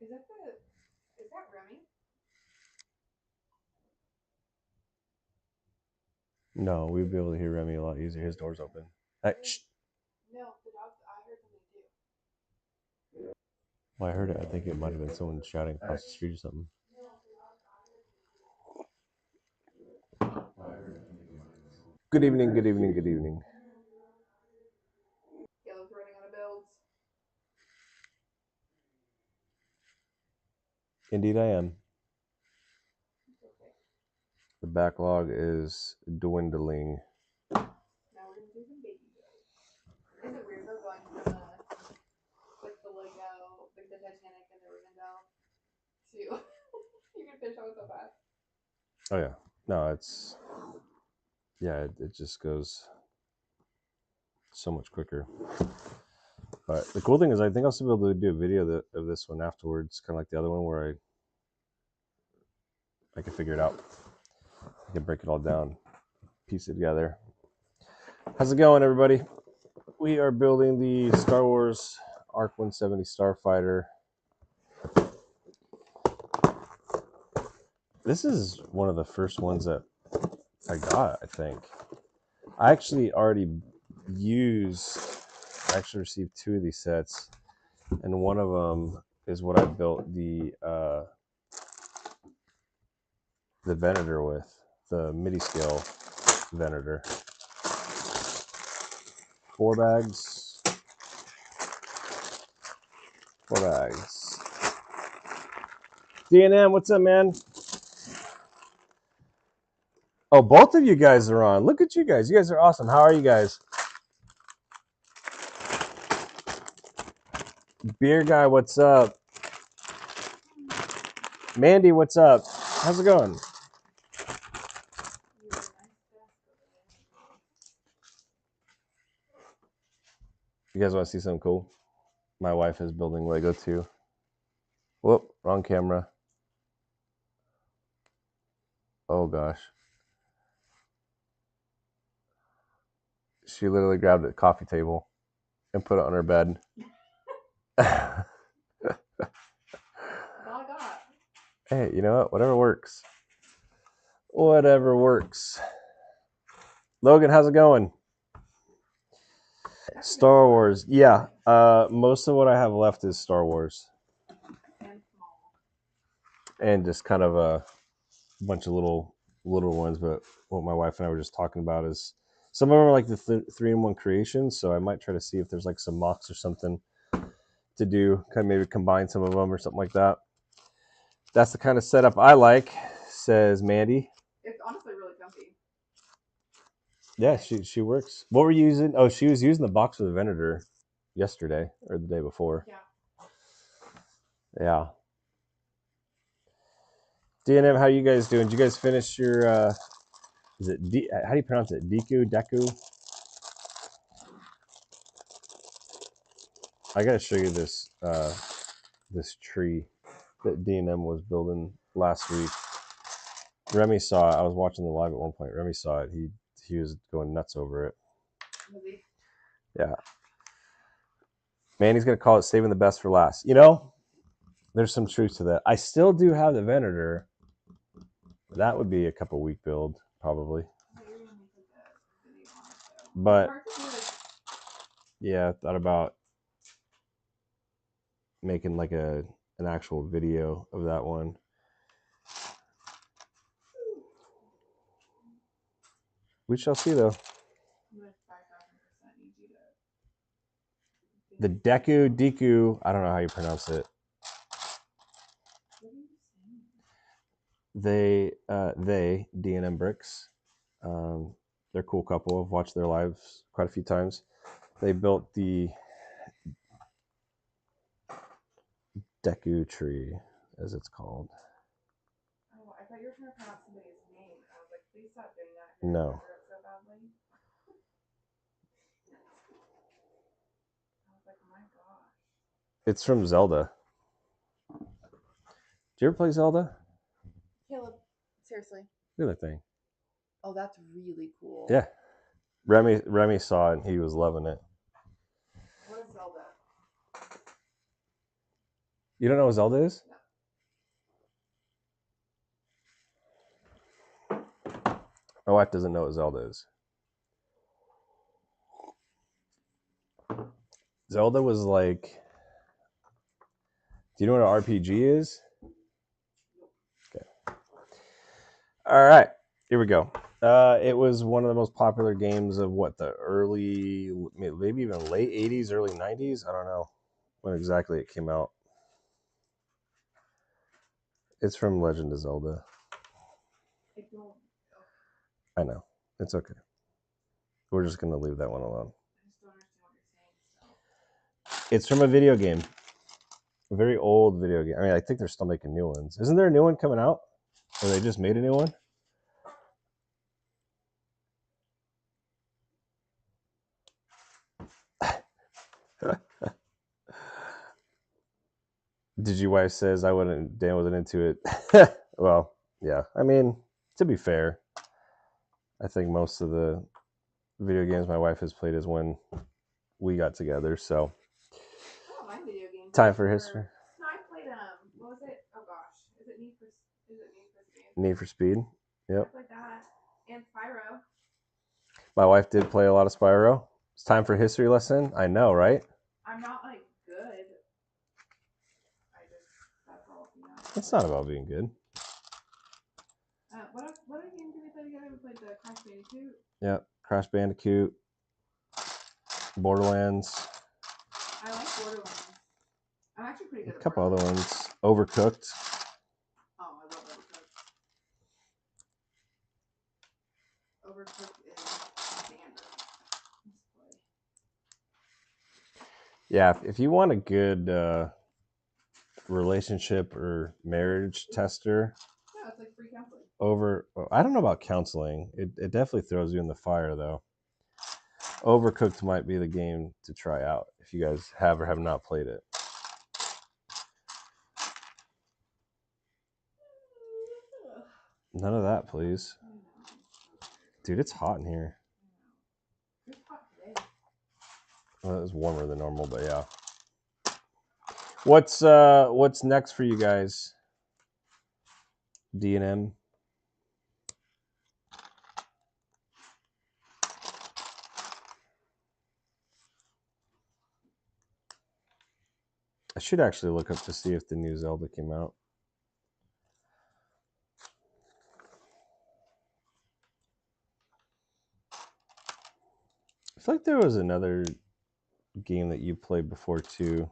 Is that Remy? No, we'd be able to hear Remy a lot easier. His door's open. Hey, shh. No, the dog. I heard something too. Well, I heard it. I think it might have been someone shouting across the street or something. Good evening, good evening, good evening. Caleb's running out of builds. Indeed, I am. Okay. The backlog is dwindling. Now we're gonna do some baby builds. Is it weird though going from like the Lego, like the Titanic and the Rivendell to you can fish out so fast. Oh yeah, no, it's it just goes so much quicker. But the cool thing is, I think I'll still be able to do a video of this one afterwards, kind of like the other one, where I can figure it out. I can break it all down, piece it together. How's it going, everybody? We are building the Star Wars ARC-170 Starfighter. This is one of the first ones that I got, I think. I actually received two of these sets, and one of them is what I built the Venator with, the MIDI scale Venator. 4 bags. 4 bags. D&M, what's up, man? Oh, both of you guys are on. Look at you guys. You guys are awesome. How are you guys? Beer guy, what's up? Mandy, what's up? How's it going? You guys want to see something cool? My wife is building Lego too. Whoop, wrong camera. Oh gosh. She literally grabbed a coffee table and put it on her bed. Hey, you know what? Whatever works. Whatever works. Logan, how's it going? Star Wars. Yeah. Most of what I have left is Star Wars. And just kind of a bunch of little ones, but what my wife and I were just talking about is some of them are like the 3-in-1 creations, so I might try to see if there's like some mocks or something to do, kind of maybe combine some of them or something like that. That's the kind of setup I like, says Mandy. It's honestly really comfy. Yeah, she works. What were you using? Oh, she was using the box with the Venator yesterday or the day before. Yeah. D&M, how you guys doing? Did you guys finish your is it how do you pronounce it? Deku? I gotta show you this this tree that D&M was building last week. Remy saw it. I was watching the live at one point. Remy saw it. He was going nuts over it. Really? Yeah. Manny's gonna call it saving the best for last. You know, there's some truth to that. I still do have the Venator. That would be a couple week build, probably. But yeah, I thought about making like an actual video of that one. We shall see, though. The Deku, I don't know how you pronounce it. They D&M Bricks. They're a cool couple. I've watched their lives quite a few times. They built the Deku tree, as it's called. Oh, I thought you were trying to pronounce somebody's name. I was like, please stop doing that. No. So badly. I was like, my gosh. It's from Zelda. Did you ever play Zelda? Caleb, seriously. Look at that thing. Oh, that's really cool. Yeah. Remy saw it and he was loving it. What is Zelda? You don't know what Zelda is? No. My wife doesn't know what Zelda is. Zelda was like, do you know what an RPG is? Okay. All right, here we go. It was one of the most popular games of what, the early, maybe even late 80s, early 90s? I don't know when exactly it came out. It's from Legend of Zelda. I don't. I know. It's okay. We're just going to leave that one alone. I just don't understand what you're saying. So. It's from a video game. A very old video game. I mean, I think they're still making new ones. Isn't there a new one coming out? Or they just made a new one? Did your wife says Dan wasn't into it? Well, yeah. I mean, to be fair, I think most of the video games my wife has played is when we got together. So, I don't mind video games. time for history. No, I played what was it? Oh gosh, is it Need for Speed? Need for Speed. Yep. I played that and Spyro. My wife did play a lot of Spyro. It's time for history lesson. I know, right? I'm not like good. That's all. You know. It's not about being good. What other games did we play together? We played the Crash Bandicoot. Yep. Crash Bandicoot. Borderlands. I like Borderlands. I'm actually pretty good at A couple other Borderlands. ones. Overcooked. Oh, I love Overcooked. Overcooked is standard. Yeah, if you want a good relationship or marriage tester, yeah, it's like free counseling. I don't know about counseling. It definitely throws you in the fire, though. Overcooked might be the game to try out if you guys have or have not played it. None of that, please. Dude, it's hot in here. It's hot today. Well, it's warmer than normal, but yeah. What's next for you guys? D&M. I should actually look up to see if the new Zelda came out. I feel like there was another game that you played before too.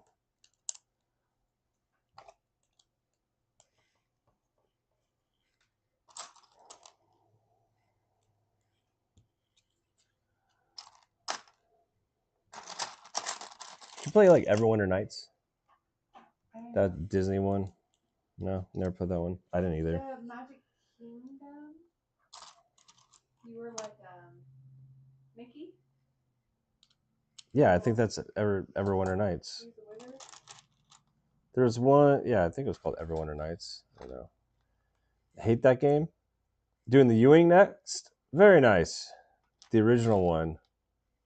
Did you play like Everwinter Nights? That Disney one? No, never played that one. I didn't either. The Magic Kingdom. You were like Mickey. Yeah, I think that's Everwinter Nights. There was one. Yeah, I think it was called Everwinter Nights. I don't know. I hate that game. Doing the Ewing next. Very nice. The original one.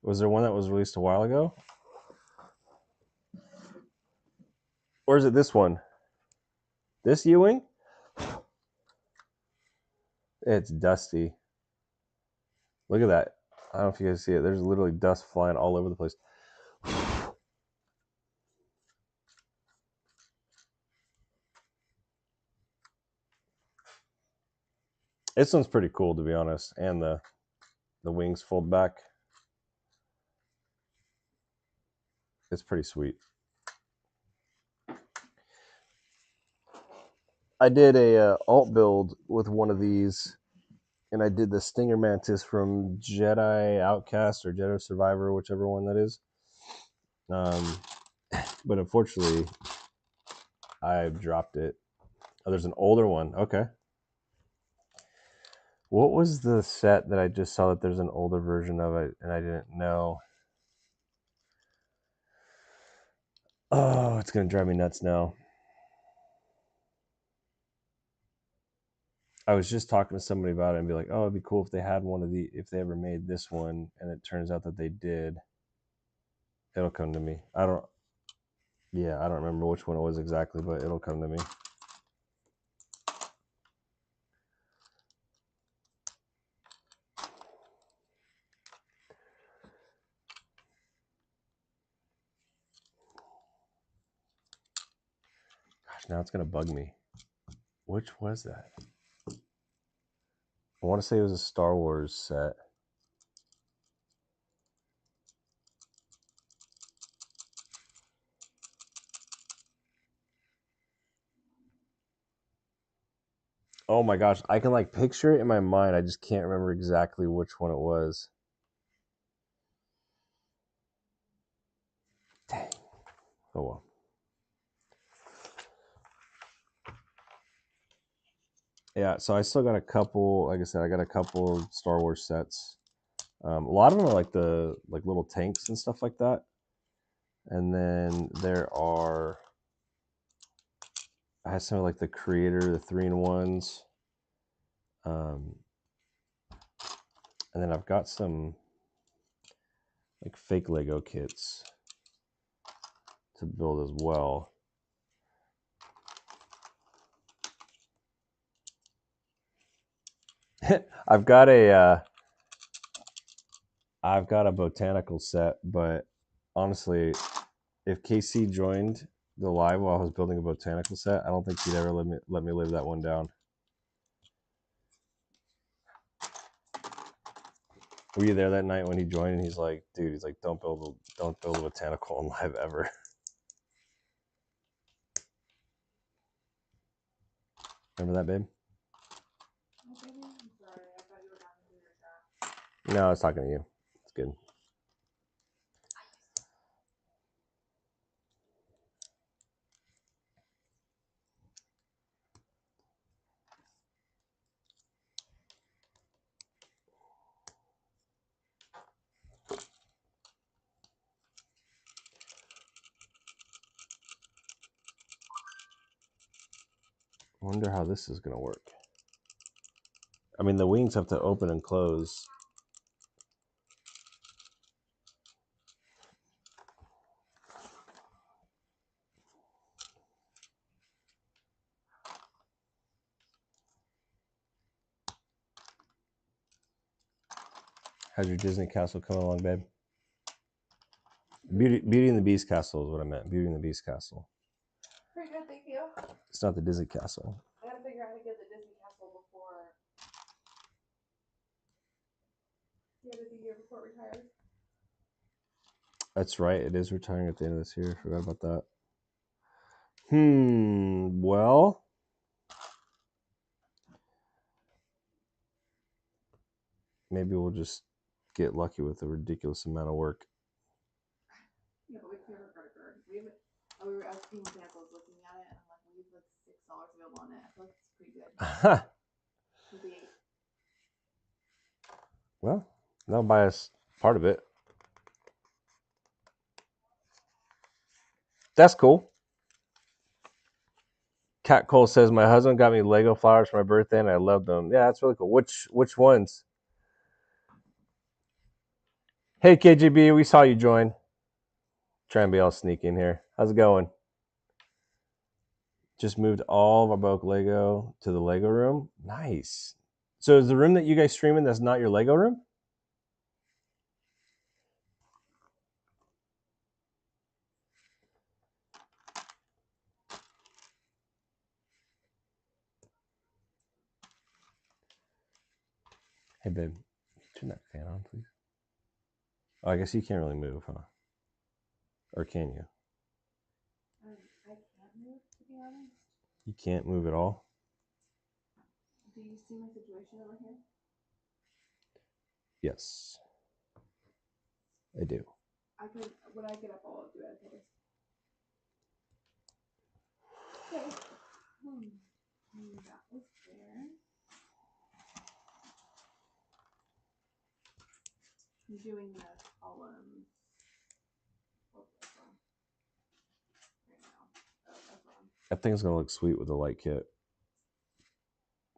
Was there one that was released a while ago? Or is it this one? This Ewing? It's dusty. Look at that. I don't know if you guys see it. There's literally dust flying all over the place. This one's pretty cool, to be honest. And the wings fold back. It's pretty sweet. I did a alt build with one of these, and I did the Stinger Mantis from Jedi Outcast or Jedi Survivor, whichever one that is. But unfortunately, I dropped it. Oh, there's an older one. Okay. What was the set that I just saw that there's an older version of it and I didn't know? Oh, it's going to drive me nuts now. I was just talking to somebody about it and be like, oh, it'd be cool if they had one of the, if they ever made this one, and it turns out that they did. It'll come to me. I don't. Yeah, I don't remember which one it was exactly, but it'll come to me. Gosh, now it's gonna bug me. Which was that? I want to say it was a Star Wars set. Oh my gosh, I can like picture it in my mind. I just can't remember exactly which one it was. Dang. Oh well. Yeah, so I still got a couple. Like I said, I got a couple Star Wars sets. A lot of them are like the little tanks and stuff like that. And then there are. I have some of like the Creator, the 3-in-1s. And then I've got some like fake Lego kits to build as well. I've got a botanical set, but honestly, if KC joined the live while I was building a botanical set, I don't think he'd ever let me live that one down. Were you there that night when he joined? And he's like, "Dude, he's like, don't build a botanical in live ever." Remember that, babe? I'm sorry. I thought you were talking to your chat. No, I was talking to you. It's good. I wonder how this is gonna work. I mean, the wings have to open and close. How's your Disney castle coming along, babe? Beauty and the Beast castle is what I meant. Beauty and the Beast castle. Pretty good, thank you. It's not the Disney castle. I gotta figure out how to get the Disney castle before the end of the year before it retires. That's right. It is retiring at the end of this year. Forgot about that. Well, maybe we'll just get lucky with a ridiculous amount of work. Yeah, but we can never credit card. We haven't. We were asking examples, looking at it, and I'm like, we have like $6 available on it. I feel like it's pretty good. Maybe 8. Well, that'll buy us part of it. That's cool. Cat Cole says my husband got me Lego flowers for my birthday, and I love them. Yeah, that's really cool. Which ones? Hey KGB, we saw you join. Trying to be all sneaky in here. How's it going? Just moved all of our bulk Lego to the Lego room. Nice. So is the room that you guys stream in that's not your Lego room? Hey babe, turn that fan on, please. Oh, I guess you can't really move, huh? Or can you? I can't move, to be honest. You can't move at all? Do you see my situation over here? Yes. I do. I could, when I get up, I'll do it. Okay. That was there. I'm doing the columns. Right now. Oh, that's wrong. That thing's gonna look sweet with the light kit.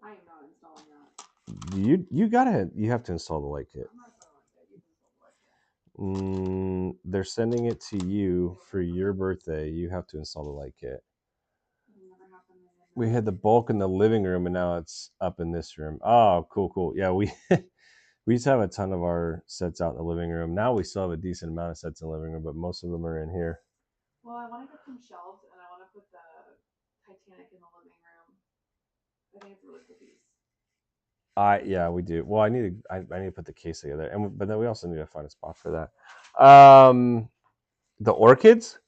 I am not installing that. You have to install the light kit. I'm not installing it. You can install the light kit. They're sending it to you for your birthday. You have to install the light kit. We had the bulk in the living room, and now it's up in this room. Oh, cool. Yeah, we we used to have a ton of our sets out in the living room. Now we still have a decent amount of sets in the living room, but most of them are in here. Well, I want to get some shelves, and I want to put the Titanic in the living room. I think it's a really cool piece. Yeah, we do. Well, I need to put the case together, but then we also need to find a spot for that. The orchids.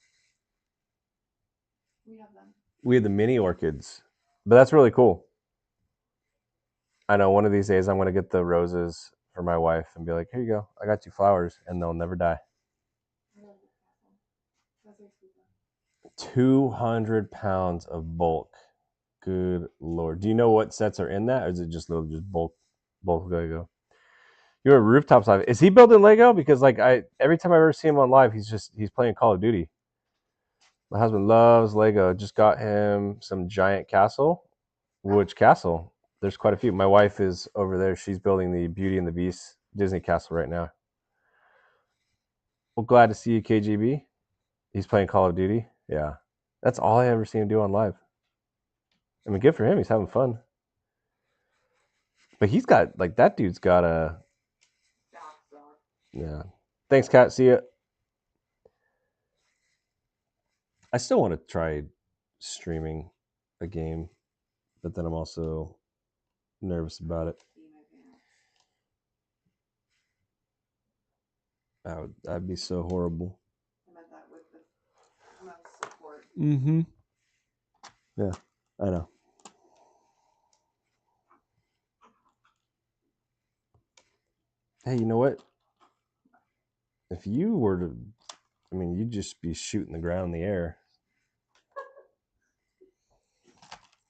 We have them. We had the mini orchids, but that's really cool. I know one of these days I'm going to get the roses for my wife and be like, here you go. I got you flowers, and they'll never die. I love this castle. That's very sweet. 200 pounds of bulk. Good Lord. Do you know what sets are in that, or is it just bulk Lego? You're a Rooftops live. Is he building Lego? Because like every time I ever see him on live, he's playing Call of Duty. My husband loves Lego. Just got him some giant castle. Which castle? There's quite a few. My wife is over there. She's building the Beauty and the Beast Disney castle right now. Well, glad to see you, KGB. He's playing Call of Duty. Yeah. That's all I ever see him do on live. I mean, good for him. He's having fun. But he's got, like, that dude's got a. Yeah. Thanks, Kat. See ya. I still want to try streaming a game, but then I'm also nervous about it. That'd be so horrible. I meant that with the most support. Mm-hmm. Yeah, I know. Hey, you know what? If you were to, I mean, you'd just be shooting the ground in the air.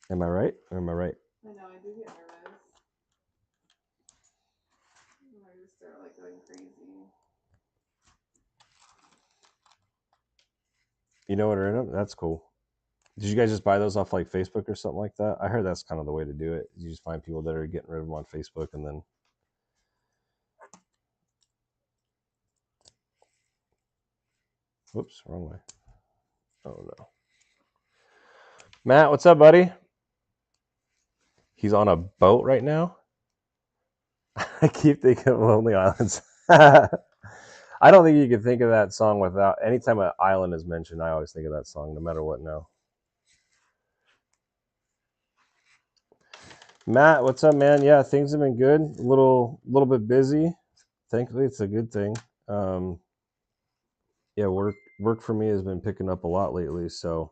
Am I right? Or am I right? I know, I do get nervous. I just start like going crazy. You know what are in them? That's cool. Did you guys just buy those off like Facebook or something like that? I heard that's kind of the way to do it. You just find people that are getting rid of them on Facebook and then. Whoops, wrong way. Oh no. Matt, what's up, buddy? He's on a boat right now. I keep thinking of Lonely Islands. I don't think you can think of that song without. Anytime an island is mentioned, I always think of that song, no matter what. Now, Matt, what's up, man? Yeah, things have been good. A little bit busy. Thankfully, it's a good thing. Yeah, work for me has been picking up a lot lately. So,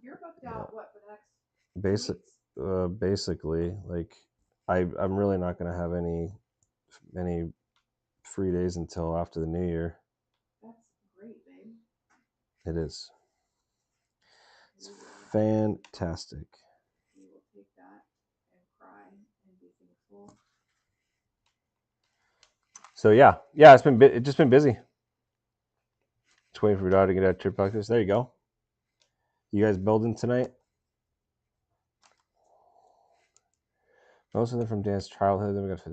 You're booked out. What for the next? Basically, like I'm really not going to have any free days until after the new year. That's great, babe. It is. It's fantastic. You will take that and cry and be thankful. So yeah, it's just been busy. Just waiting for your daughter to get out of trip practice. There you go. You guys building tonight? Most of them from Dan's childhood. Then we got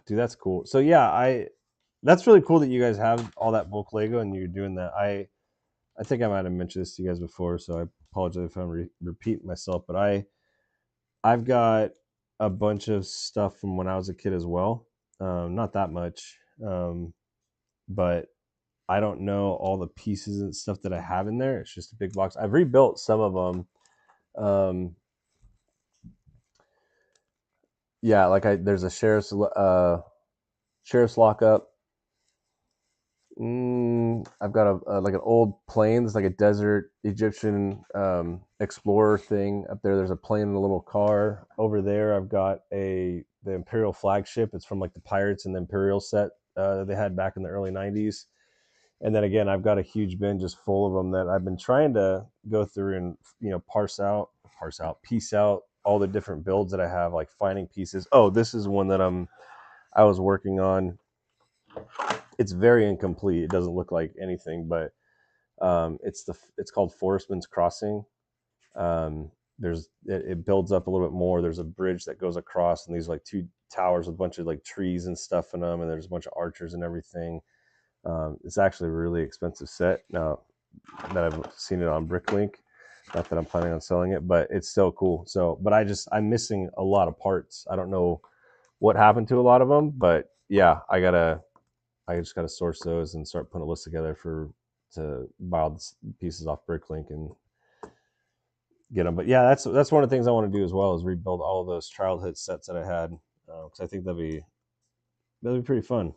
dude, that's cool. So yeah, that's really cool that you guys have all that bulk Lego and you're doing that. I think I might have mentioned this to you guys before, so I apologize if I'm repeating myself. But I've got a bunch of stuff from when I was a kid as well. Not that much, but I don't know all the pieces and stuff that I have in there. It's just a big box. I've rebuilt some of them. Yeah, like there's a sheriff's lockup. I've got like an old plane. It's like a desert Egyptian explorer thing up there. There's a plane and a little car over there. I've got the Imperial flagship. It's from like the Pirates and the Imperial set that they had back in the early '90s. And then again, I've got a huge bin just full of them that I've been trying to go through and piece out all the different builds that I have, like finding pieces. Oh, this is one that I was working on. It's very incomplete. It doesn't look like anything, but it's called Forestman's Crossing. It builds up a little bit more. There's a bridge that goes across, and these like two towers with a bunch of like trees and stuff in them, and there's a bunch of archers and everything. It's actually a really expensive set now that I've seen it on Bricklink. Not that I'm planning on selling it, but it's still cool. So, but I'm missing a lot of parts. I don't know what happened to a lot of them, but yeah, I just gotta source those and start putting a list together to buy all the pieces off Bricklink and get them. But yeah, that's one of the things I want to do as well is rebuild all of those childhood sets that I had because I think that'd be pretty fun.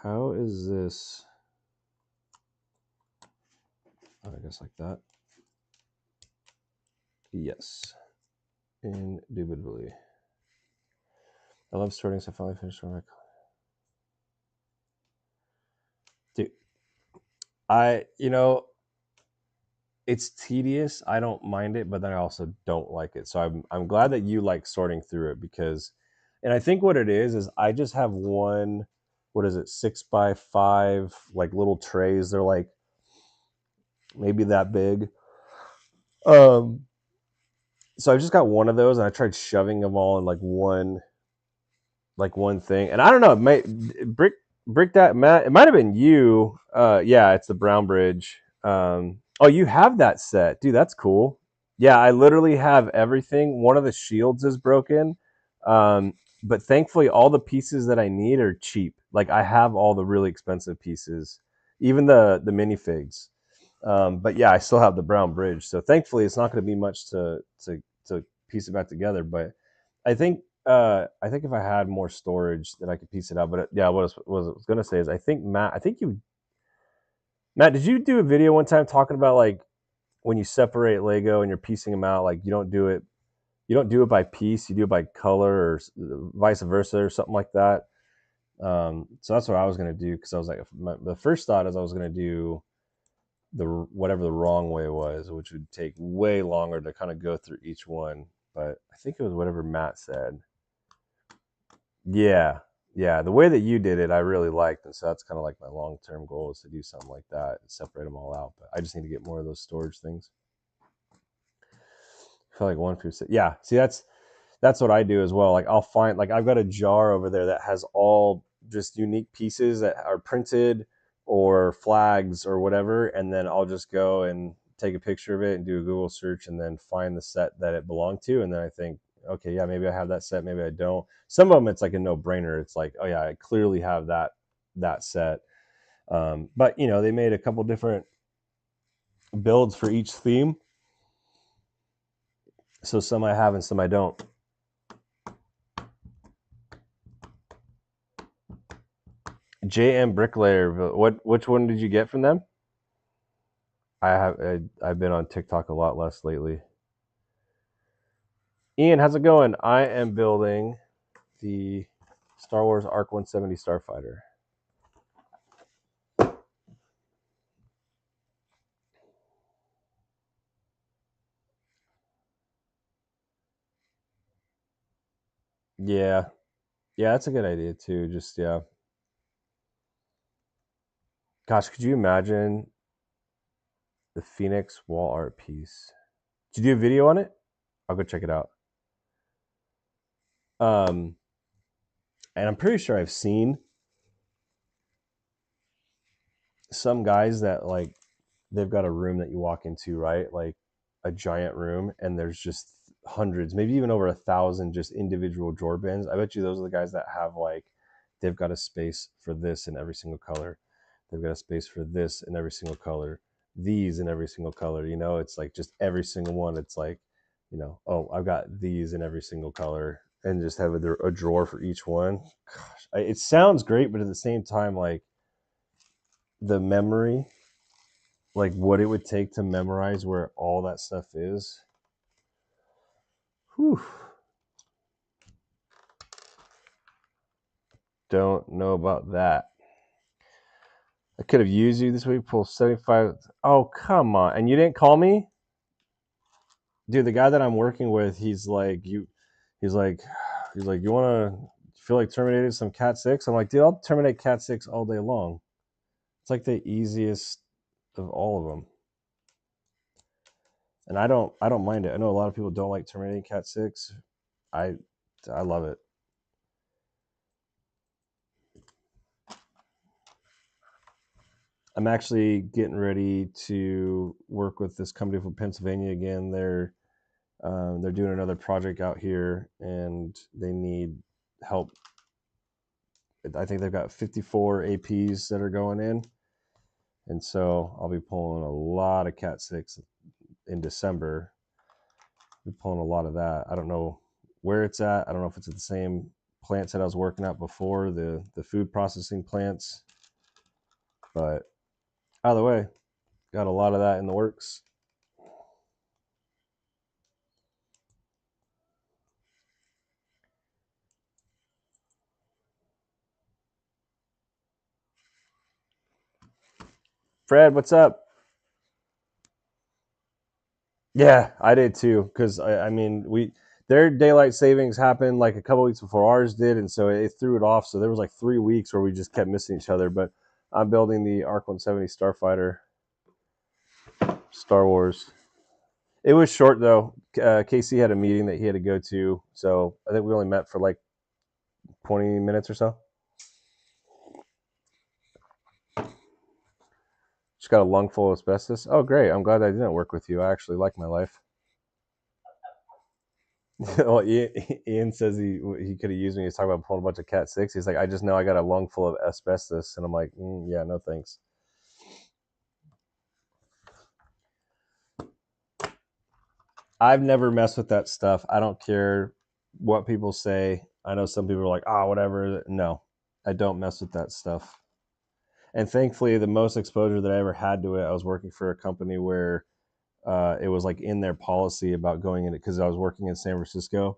How is this? Oh, I guess like that. Yes, indubitably. I love sorting, so I finally finished my. Dude, it's tedious. I don't mind it, but then I also don't like it. So I'm glad that you like sorting through it because, and I think what it is I just have one, what is it, 6x5 like little trays. They're like maybe that big. Um, so I just got one of those, and I tried shoving them all in like one thing, and I don't know. It might brick that Matt. It might have been you. Yeah, it's the Brown Bridge. Oh, you have that set, dude. That's cool. Yeah, I literally have everything. One of the shields is broken, um, but thankfully, all the pieces that I need are cheap. Like I have all the really expensive pieces, even the minifigs. But yeah, I still have the Brown Bridge, so thankfully, it's not going to be much to piece it back together. But I think if I had more storage, then I could piece it out. But yeah, what I was going to say is I think Matt, did you do a video one time talking about like when you separate Lego and you're piecing them out, like you don't do it by piece, you do it by color or vice versa or something like that. So that's what I was gonna do because I was like, the first thought is I was gonna do the whatever the wrong way was, which would take way longer to kind of go through each one. But I think it was whatever Matt said. Yeah, yeah. The way that you did it, I really liked, and so that's kind of like my long term goal is to do something like that, separate them all out. But I just need to get more of those storage things. I feel like 1 through 6. Yeah, see, that's what I do as well. Like I'll find like I've got a jar over there that has all just unique pieces that are printed or flags or whatever, and then I'll just go and take a picture of it and do a Google search and then find the set that it belonged to, and then I think, okay, yeah, maybe I have that set, maybe I don't. Some of them it's like a no-brainer. It's like, oh yeah, I clearly have that set. But they made a couple different builds for each theme, so some I have and some I don't. JM Bricklayer. Which one did you get from them? I've been on TikTok a lot less lately. Ian, how's it going? I am building the Star Wars ARC-170 Starfighter. Yeah, yeah, that's a good idea too. Just yeah. Gosh, could you imagine the Phoenix wall art piece? Did you do a video on it? I'll go check it out. And I'm pretty sure I've seen some guys that like they've got a room that you walk into, right? Like a giant room, and there's just hundreds, maybe even over 1,000 just individual drawer bins. I bet you those are the guys that have like they've got a space for this in every single color. They've got a space for this in every single color. These in every single color. It's like just every single one. It's like, oh, I've got these in every single color, and just have a drawer for each one. Gosh, it sounds great, but at the same time, like the memory, like what it would take to memorize where all that stuff is. Whew. Don't know about that. I could have used you this week. Pull 75. Oh, come on. And you didn't call me? Dude, the guy that I'm working with, he's like, you want to feel like terminating some Cat 6? I'm like, dude, I'll terminate Cat 6 all day long. It's like the easiest of all of them. And I don't mind it. I know a lot of people don't like terminating Cat 6. I love it. I'm actually getting ready to work with this company from Pennsylvania again. They're doing another project out here, and they need help. I think they've got 54 APs that are going in, and so I'll be pulling a lot of Cat 6 in December. I'll be pulling a lot of that. I don't know where it's at. I don't know if it's at the same plants that I was working at before, the food processing plants, but either way, got a lot of that in the works. Fred, what's up? Yeah, I did too. Because I mean, their daylight savings happened like a couple weeks before ours did, and so it threw it off. So there was like 3 weeks where we just kept missing each other. But I'm building the ARC-170 Starfighter, Star Wars. It was short though. Casey had a meeting that he had to go to, so I think we only met for like 20 minutes or so. Just got a lung full of asbestos. Oh, great! I'm glad I didn't work with you. I actually like my life. Well, Ian says he could have used me. He's talking about pulling a bunch of Cat 6. He's like, I just know I got a lung full of asbestos, and I'm like, yeah, no thanks. I've never messed with that stuff. I don't care what people say. I know some people are like, whatever. No, I don't mess with that stuff. And thankfully, the most exposure that I ever had to it, I was working for a company where it was like in their policy about going in it, because I was working in San Francisco.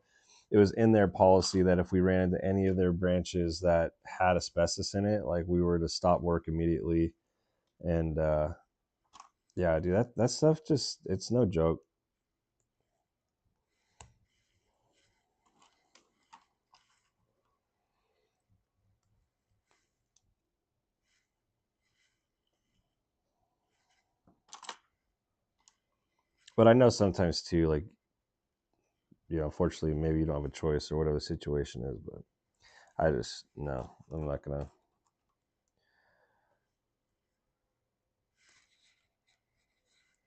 It was in their policy that if we ran into any of their branches that had asbestos in it, like we were to stop work immediately. And yeah, dude, that stuff just, it's no joke. But I know sometimes too, like, unfortunately, maybe you don't have a choice or whatever the situation is. But I just, no, I'm not gonna.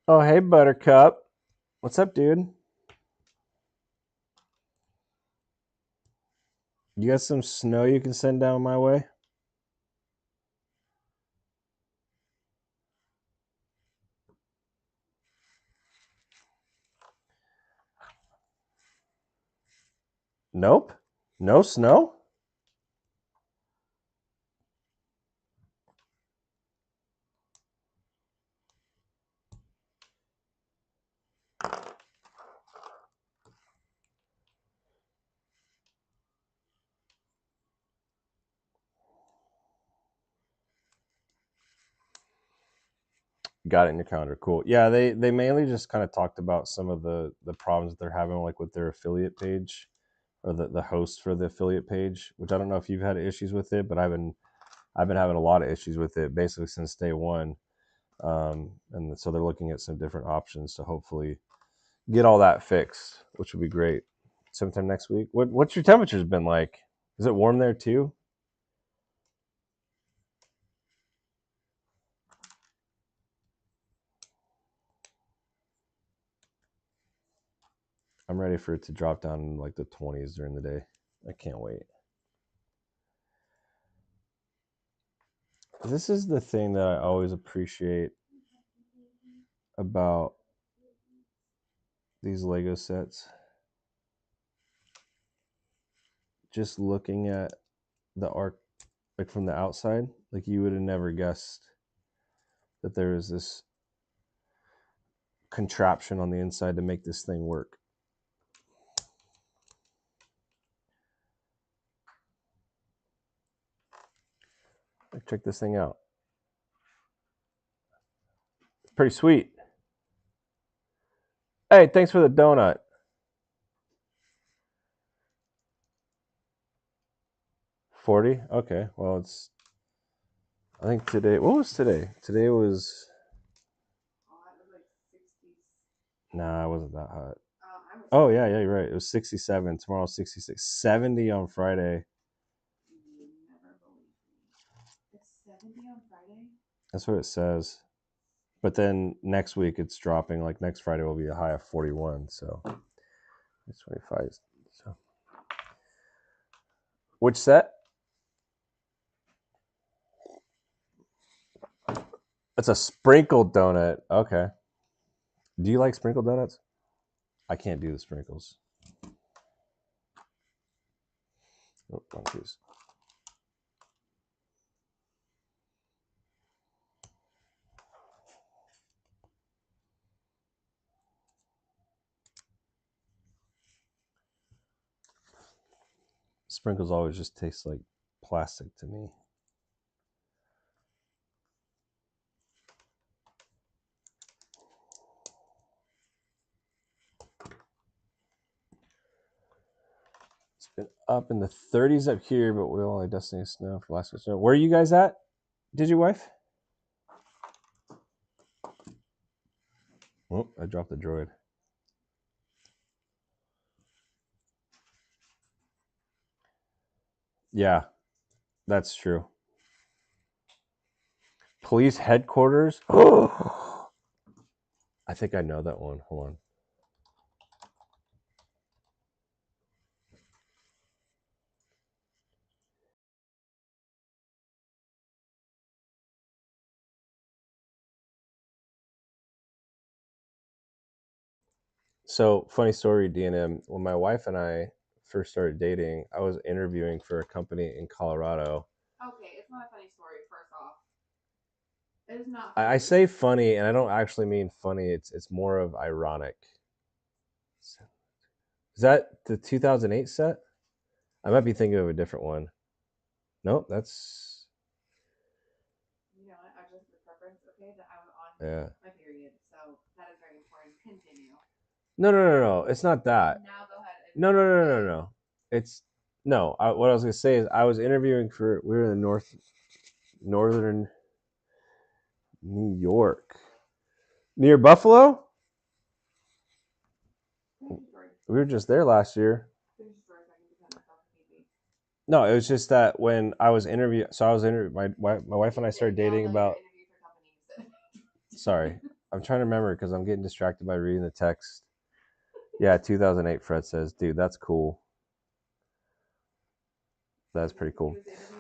Oh, hey, Buttercup, what's up, dude? You got some snow you can send down my way? Nope, no snow. Got it in your calendar. Cool. Yeah, they mainly just kind of talked about some of the problems that they're having, like with their affiliate page, or the host for the affiliate page. Which I don't know if you've had issues with it, but I've been having a lot of issues with it basically since day one. And so they're looking at some different options to hopefully get all that fixed, which would be great. Sometime next week. What's your temperatures been like? Is it warm there too? I'm ready for it to drop down in like the 20s during the day. I can't wait. This is the thing that I always appreciate about these Lego sets. Just looking at the arc, like from the outside, like you would have never guessed that there is this contraption on the inside to make this thing work. Like, check this thing out. It's pretty sweet. Hey, thanks for the donut. $40? Okay. Well, it's, I think today, what was today? Today was, Oh, it was like 60s. Nah, it wasn't that hot. I was. Oh yeah, you're right. It was 67. Tomorrow 66. 70 on Friday. You never believe me. It's 70 on Friday. That's what it says. But then next week it's dropping. Like next Friday will be a high of 41. So it's 25. So which set? It's a sprinkled donut. Okay. Do you like sprinkled donuts? I can't do the sprinkles. Oh, wrong piece. Sprinkles always just taste like plastic to me. It's been up in the 30s up here, but we're only dusting snow for last week. Where are you guys at? Did your wife? Oh, I dropped the droid. Yeah, that's true. Police headquarters. Oh, I think I know that one. Hold on. So funny story, DNM. When my wife and I first started dating, I was interviewing for a company in Colorado. Okay, it's not a funny story. First off, it is not. I say funny, and I don't actually mean funny. It's more of ironic. Is that the 2008 set? I might be thinking of a different one. Nope, that's You know what? I just for preference. Okay, that I was on yeah. my period, so that is very important. Continue. No. It's not that. Now go ahead. No. It's no. What I was gonna say is I was interviewing for. We were in the northern New York, near Buffalo. We were just there last year. No, it was just that when I was interviewing, so I was interviewing. My wife and I started dating about. Sorry, I'm trying to remember because I'm getting distracted by reading the text. Yeah, 2008. Fred says, "Dude, that's cool. That's pretty cool."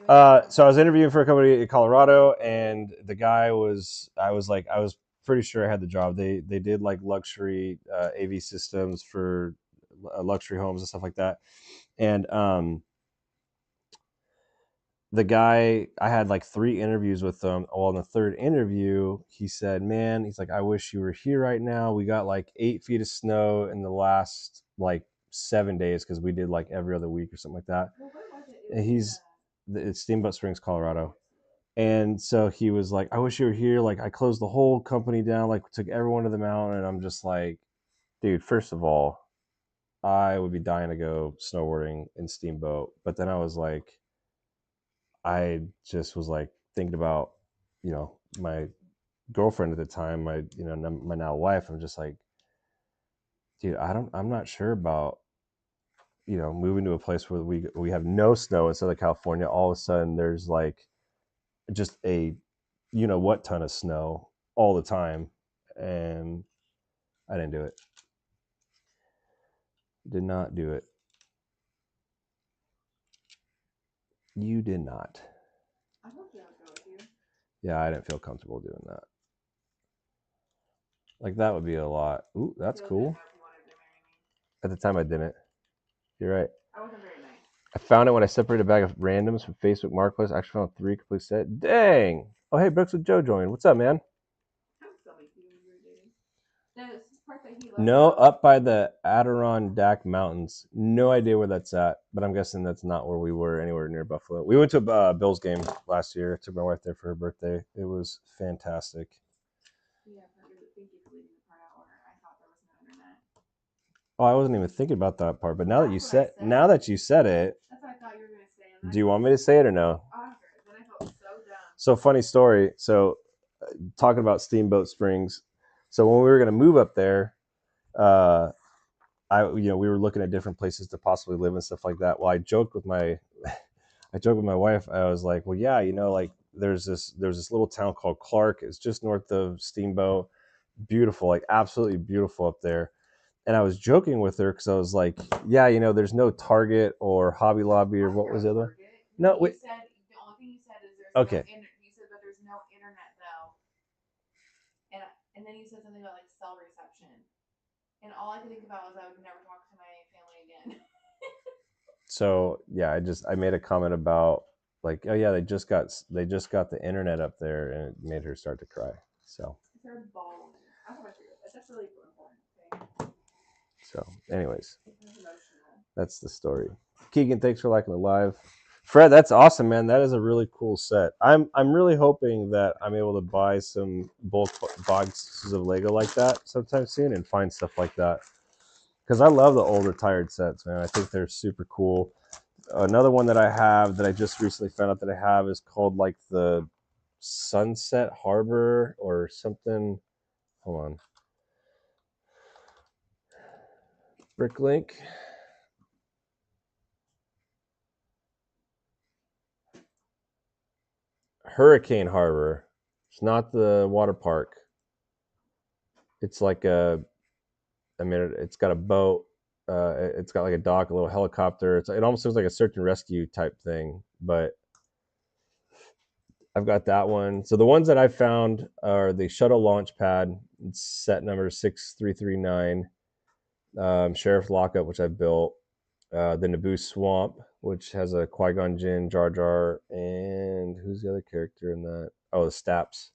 So I was interviewing for a company in Colorado, and the guy was. I was pretty sure I had the job. They did like luxury AV systems for luxury homes and stuff like that, and the guy, I had like 3 interviews with him. Well, in the third interview, he said, "Man, he's like, I wish you were here right now. We got like 8 feet of snow in the last like 7 days because we did like every other week or something like that." Well, where was it? And it's Steamboat Springs, Colorado. And so he was like, "I wish you were here. Like, I closed the whole company down, like, took everyone to the mountain." And I'm just like, dude, first of all, I would be dying to go snowboarding in Steamboat. But then I was like, I just was like thinking about, my girlfriend at the time, my now wife. I'm just like, dude, I'm not sure about, moving to a place where we have no snow in Southern California. All of a sudden, there's like just a, what ton of snow all the time, and I didn't do it. Did not do it. You did not. I hope I would go with you. Yeah, I didn't feel comfortable doing that. Like that would be a lot. Ooh, that's cool. At the time, I didn't. You're right. I wasn't very nice. I found it when I separated a bag of randoms from Facebook Marketplace. I actually found 3 complete sets. Dang! Oh, hey, Brooks with Joe joined. What's up, man? No, up by the Adirondack Mountains. No idea where that's at, but I'm guessing that's not where we were, anywhere near Buffalo. We went to a Bills game last year. Took my wife there for her birthday. It was fantastic. Yeah, thank you for leaving the part out where I thought there was no internet. Oh, I wasn't even thinking about that part, but now that you said it, that's what I thought you were gonna say. Do you want me to say it or no? Then I felt so dumb. So funny story. So talking about Steamboat Springs. So when we were gonna move up there, we were looking at different places to possibly live and stuff like that. Well, I joked with my wife. I was like, well, yeah, like there's this little town called Clark. It's just north of Steamboat. Beautiful, like absolutely beautiful up there. And I was joking with her because I was like, yeah, there's no Target or Hobby Lobby or what was the other? No, wait. The only thing you said is there's Okay. you said, but there's no internet though, and then you said something about like cell reception, and all I could think about was I would never talk to my family again. So yeah, I made a comment about like, oh yeah, they just got the internet up there, and it made her start to cry. So. I started bawling. I thought that's really important thing. So, anyways, that's the story. Keegan, thanks for liking the live. Fred, that's awesome, man. That is a really cool set. I'm really hoping that I'm able to buy some bulk boxes of Lego like that sometime soon and find stuff like that. Because I love the old retired sets, man. I think they're super cool. Another one that I have that I just recently found out that I have is called like the Sunset Harbor or something. Hold on. Bricklink. Hurricane Harbor. It's not the water park. It's like it's got a boat. It's got like a dock, a little helicopter. It almost looks like a search and rescue type thing, but I've got that one. So the ones that I found are the shuttle launch pad. It's set number 6339. Sheriff Lockup, which I built. The Naboo Swamp, which has a Qui-Gon Jinn, Jar Jar, and who's the other character in that? Oh, the Staps.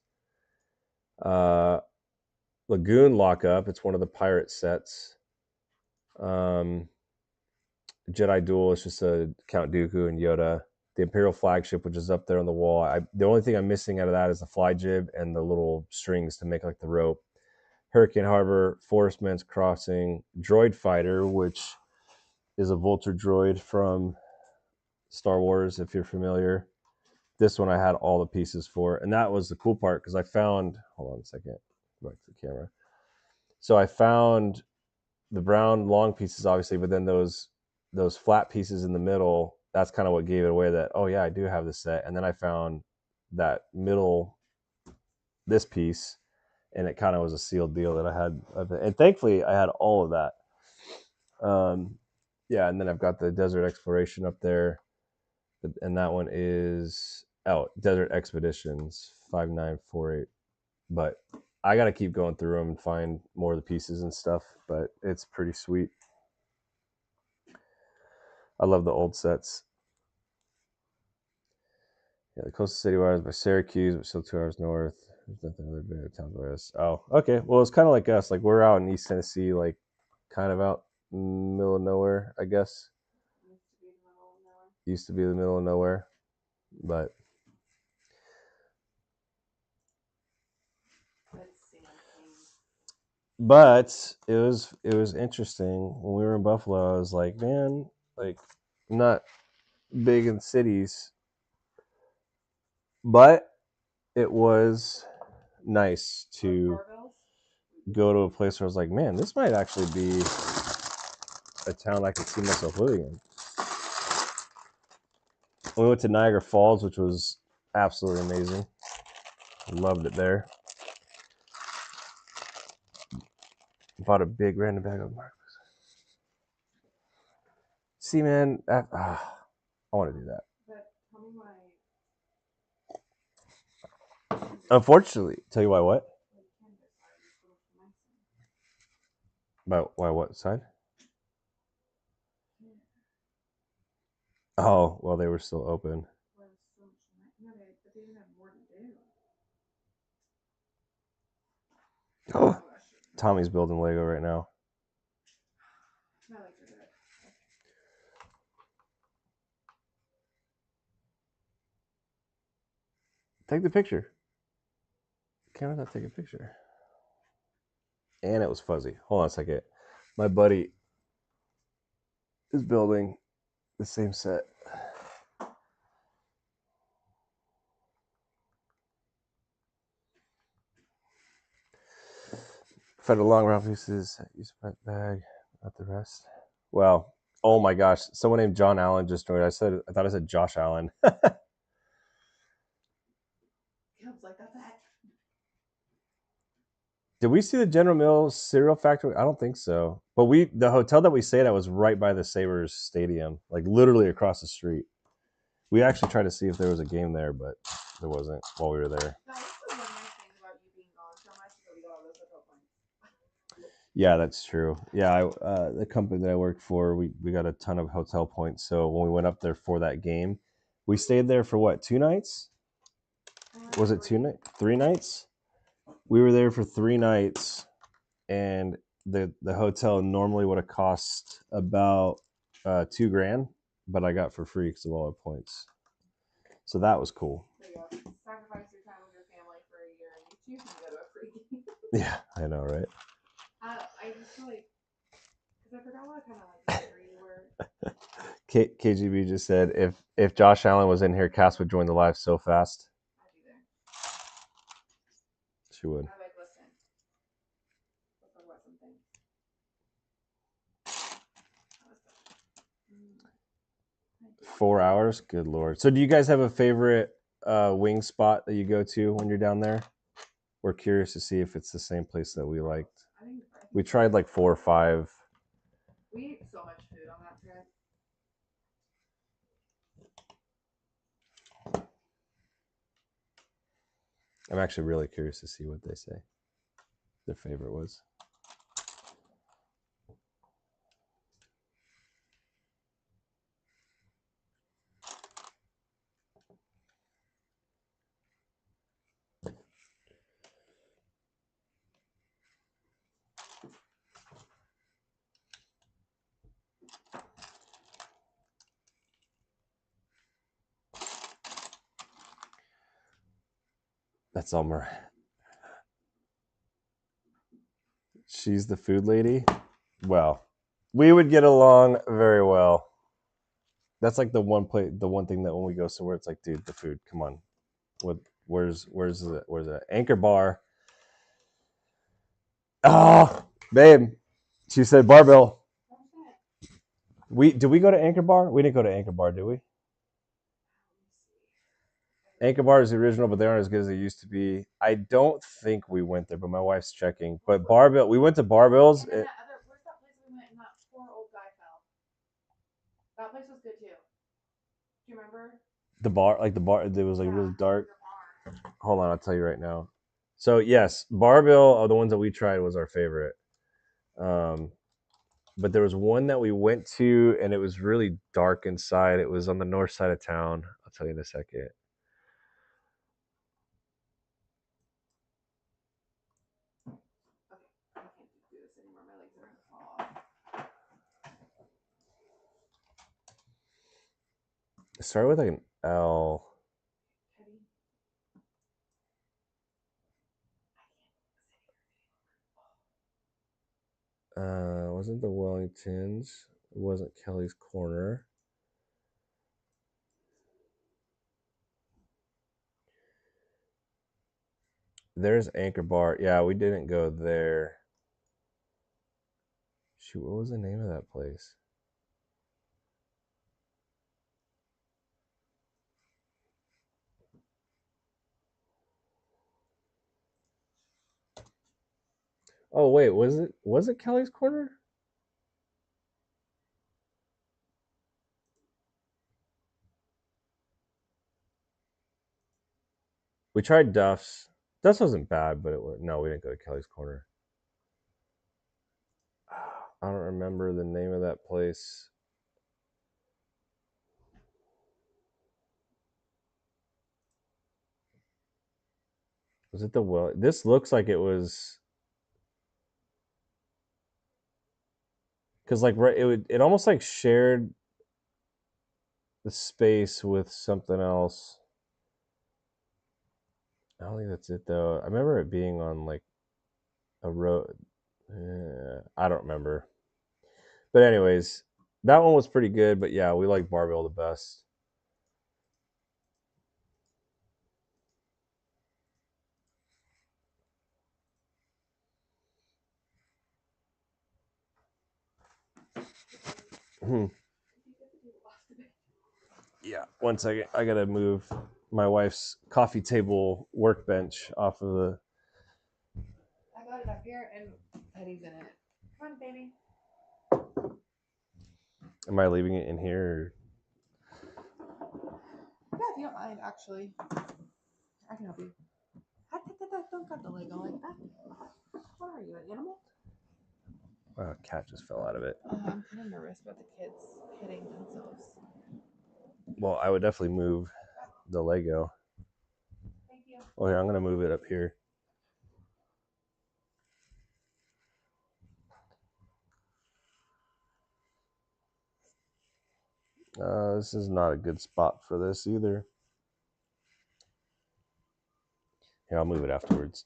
Lagoon Lockup. It's one of the pirate sets. Jedi Duel. It's just a Count Dooku and Yoda. The Imperial Flagship, which is up there on the wall. The only thing I'm missing out of that is the fly jib and the little strings to make like the rope. Hurricane Harbor, Forest Man's Crossing, Droid Fighter, which is a Vulture droid from Star Wars, if you're familiar. This one I had all the pieces for, and that was the cool part because I found. Hold on a second. Go back to the camera. So I found the brown long pieces, obviously, but then those flat pieces in the middle. That's kind of what gave it away. That oh yeah, I do have this set, and then I found that middle this piece, and it kind of was a sealed deal that I had, and thankfully I had all of that. Yeah, and then I've got the Desert Exploration up there, and that one is Desert Expeditions 5948. But I got to keep going through them and find more of the pieces and stuff. But it's pretty sweet. I love the old sets. Yeah, the coastal city wires by Syracuse, but still 2 hours north. There's nothing other big towns by us. Oh, okay. Well, it's kind of like us. Like we're out in East Tennessee, like kind of out in the middle of nowhere, I guess. Used to be the middle of nowhere, but it was interesting when we were in Buffalo. I was like, man, like I'm not big in cities, but it was nice to go to a place where I was like, man, this might actually be a town I could see myself living in. We went to Niagara Falls, which was absolutely amazing. Loved it there. Bought a big random bag of marbles. See, man, I want to do that. But tell me why. Unfortunately, tell you why what? Why what side? Oh, well, they were still open. Oh, Tommy's building Lego right now. Take the picture. Can I not take a picture? And it was fuzzy. Hold on a second. My buddy is building the same set. Fed a long round pieces. Use my bag, not the rest. Well, oh my gosh, someone named John Allen just joined. I thought I said Josh Allen. Caleb's like, that's it. Did we see the General Mills cereal factory? I don't think so. But the hotel that we stayed at was right by the Sabres stadium, like literally across the street. We actually tried to see if there was a game there, but there wasn't while we were there. That was the one nice thing about you being gone so much that we got all those hotel points. Yeah, that's true. Yeah, the company that I worked for, we got a ton of hotel points. So when we went up there for that game, we stayed there for what, 2 nights? Was it 2 nights? 3 nights? We were there for 3 nights, and the hotel normally would have cost about $2,000, but I got for free because of all our points. So that was cool. There you go. Sacrifice your time with your family for a year, and you can go to a free game. Yeah, I know, right? I just feel like, because I forgot what kind of like angry you were. KGB just said if Josh Allen was in here, Cass would join the live so fast. I'd be there. She would. I'm like, listen. Let's talk about something. 4 hours? Good Lord. So do you guys have a favorite wing spot that you go to when you're down there? We're curious to see if it's the same place that we liked. I think We tried like 4 or 5. we ate so much food on that trip. I'm actually really curious to see what they say their favorite was. That's Elmer. She's the food lady. Well, we would get along very well. That's like the one thing that when we go somewhere, it's like, dude, the food. Come on, where's it? Anchor Bar. Oh, babe, she said barbell. Did we go to Anchor Bar? We didn't go to Anchor Bar, did we? Anchor Bar is the original, but they aren't as good as they used to be. I don't think we went there, but my wife's checking. But Barbell, we went to Barbell's. And then where's that place we went and that poor old guy fell? That place was good too. Do you remember? The bar, it was like really dark. Hold on, I'll tell you right now. So yes, Barbell are the ones that we tried was our favorite. But there was one that we went to, and it was really dark inside. It was on the north side of town. I'll tell you in a second. I can't do this anymore. My legs are gonna fall off. It started with like an L. Wasn't the Wellingtons. It wasn't Kelly's Corner. There's Anchor Bar. Yeah, we didn't go there. Shoot, what was the name of that place? Oh wait, was it Kelly's Corner? We tried Duff's. Duff's wasn't bad, but no, we didn't go to Kelly's Corner. I don't remember the name of that place. Was it the well? This looks like it was because like it almost like shared the space with something else. I don't think that's it though. I remember it being on like a road. I don't remember. But anyways, that one was pretty good. But yeah, we like Barbell the best. Yeah, one second. I gotta move my wife's coffee table workbench off of the. I got it up here and Teddy's in it. Come on, baby. Am I leaving it in here? Yeah, if you don't mind, actually. I can help you. Don't cut the Lego like that. What are you, an animal? Oh, a cat just fell out of it. I'm kind of nervous about the kids hitting themselves. Well, I would definitely move the Lego. Thank you. Oh, yeah, I'm gonna move it up here. This is not a good spot for this either. Here, I'll move it afterwards.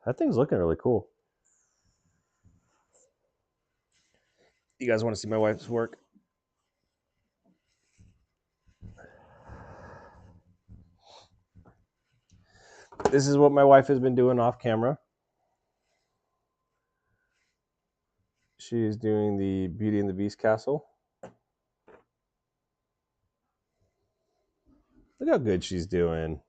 That thing's looking really cool. You guys want to see my wife's work? This is what my wife has been doing off camera. She is doing the Beauty and the Beast castle. Look how good she's doing.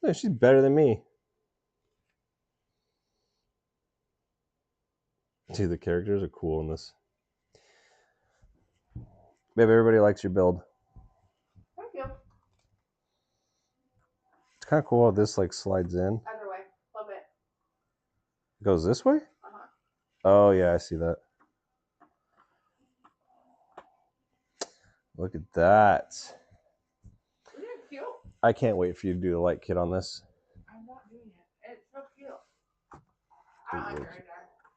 Yeah, she's better than me. See, the characters are cool in this. Babe, everybody likes your build. Thank you. It's kind of cool how this like slides in. Other way. Love it. It goes this way? Uh-huh. Oh, yeah, I see that. Look at that. Isn't it cute? I can't wait for you to do the light kit on this. I'm not doing it. It's so cute. I don't like it right there.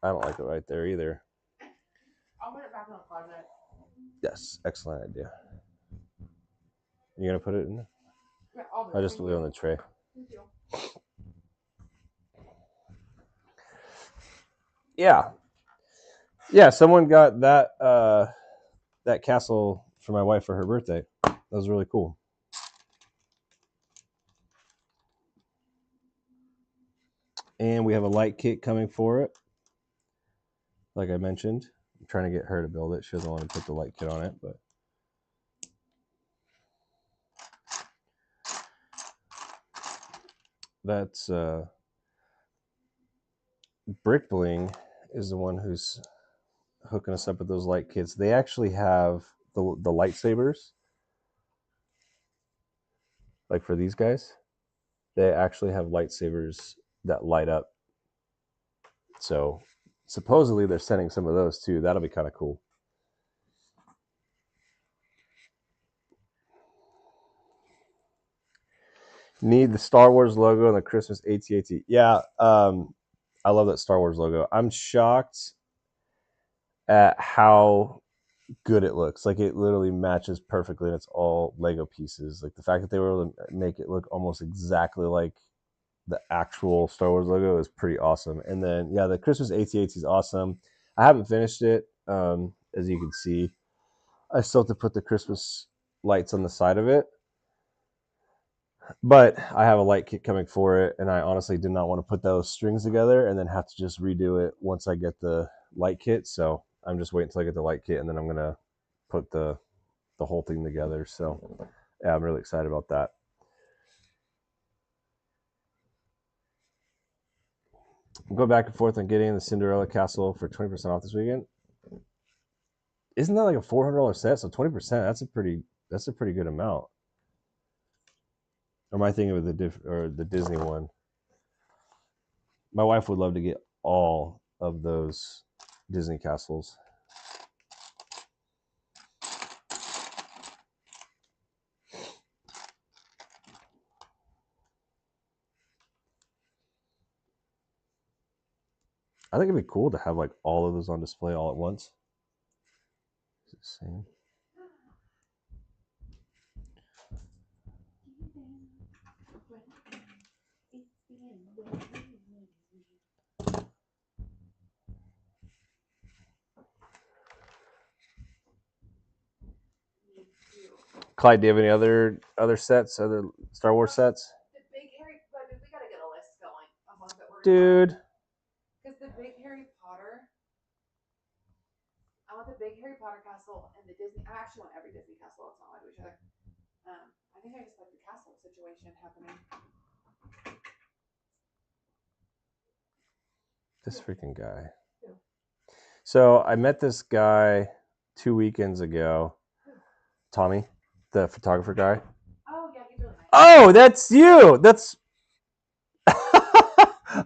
I don't like it right there either. I'll put it back in the closet. Yes, excellent idea. You gonna put it in there? Yeah, I'll do it. I'll just leave it on the tray. Thank you. Yeah. Yeah, someone got that that castle for my wife for her birthday. That was really cool. And we have a light kit coming for it. Like I mentioned, I'm trying to get her to build it. She doesn't want to put the light kit on it, but that's Brick Bling is the one who's hooking us up with those light kits. They actually have the lightsabers. Like for these guys, they actually have lightsabers that light up. So supposedly they're sending some of those too. That'll be kind of cool. Need the Star Wars logo and the Christmas AT-AT. Yeah, I love that Star Wars logo. I'm shocked at how good it looks. Like it literally matches perfectly, and it's all Lego pieces. Like the fact that they were able to make it look almost exactly like the actual Star Wars logo is pretty awesome. And then yeah, the Christmas AT-AT is awesome. I haven't finished it, as you can see. I still have to put the Christmas lights on the side of it. But I have a light kit coming for it, and I honestly did not want to put those strings together and then have to just redo it once I get the light kit. So I'm just waiting until I get the light kit, and then I'm gonna put the whole thing together. So yeah, I'm really excited about that. Go back and forth on getting the Cinderella Castle for 20% off this weekend. Isn't that like a $400 set? So 20%, that's a pretty good amount. Or am I thinking of the Disney one? My wife would love to get all of those Disney castles. I think it'd be cool to have like all of those on display all at once. Is it the same? Clyde, do you have any other sets, other Star Wars sets? The big Harry, but we gotta get a list going of ones that we're Dude. Because the big Harry Potter, I want the big Harry Potter castle and the Disney. I actually want every Disney castle. It's not like each other. I think I just like the castle situation happening. This freaking guy. Who? So I met this guy 2 weekends ago. Who? Tommy, the photographer guy. Oh yeah, he's really nice. Oh, that's you. That's.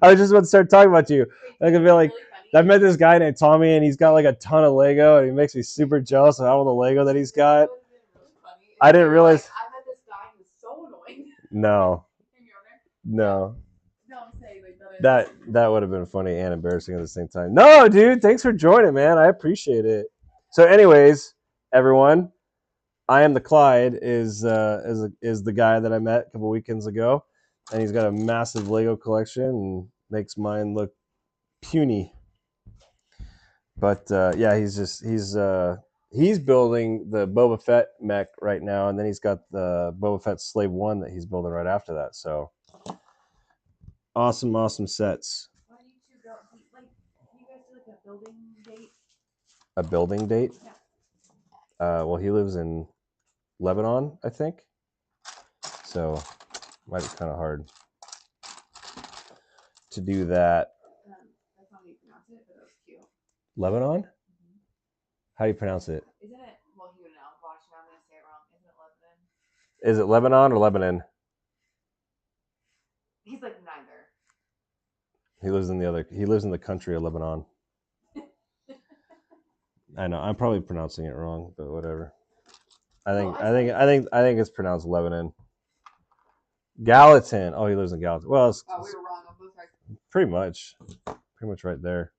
I was just about to start talking about you. I could be like, I met this guy named Tommy, and he's got like a ton of Lego, and he makes me super jealous of all the Lego that he's got. I didn't realize. I met this guy who's so annoying. No. No. Don't say That would have been funny and embarrassing at the same time. No, dude, thanks for joining, man. I appreciate it. So, anyways, everyone, I am the Clyde is the guy that I met a couple weekends ago, and he's got a massive Lego collection and makes mine look puny. But yeah, he's building the Boba Fett mech right now, and then he's got the Boba Fett Slave 1 that he's building right after that. So awesome sets. Why do you two go? Like, you guys do like a building date? A building date? Yeah. Well, he lives in Lebanon, I think. So might be kind of hard to do that. That's not how you pronounce it, but that was cute. Lebanon? Mm-hmm. How do you pronounce it? Isn't it? Well, he would know. Watch, now I'm gonna say it wrong. Isn't it Lebanon? Is it Lebanon or Lebanon? He's like neither. He lives in the country of Lebanon. I know. I'm probably pronouncing it wrong, but whatever. I think it's pronounced Lebanon. Gallatin. Oh, he lives in Gallatin. Well, we were wrong on both sides. Pretty much right there.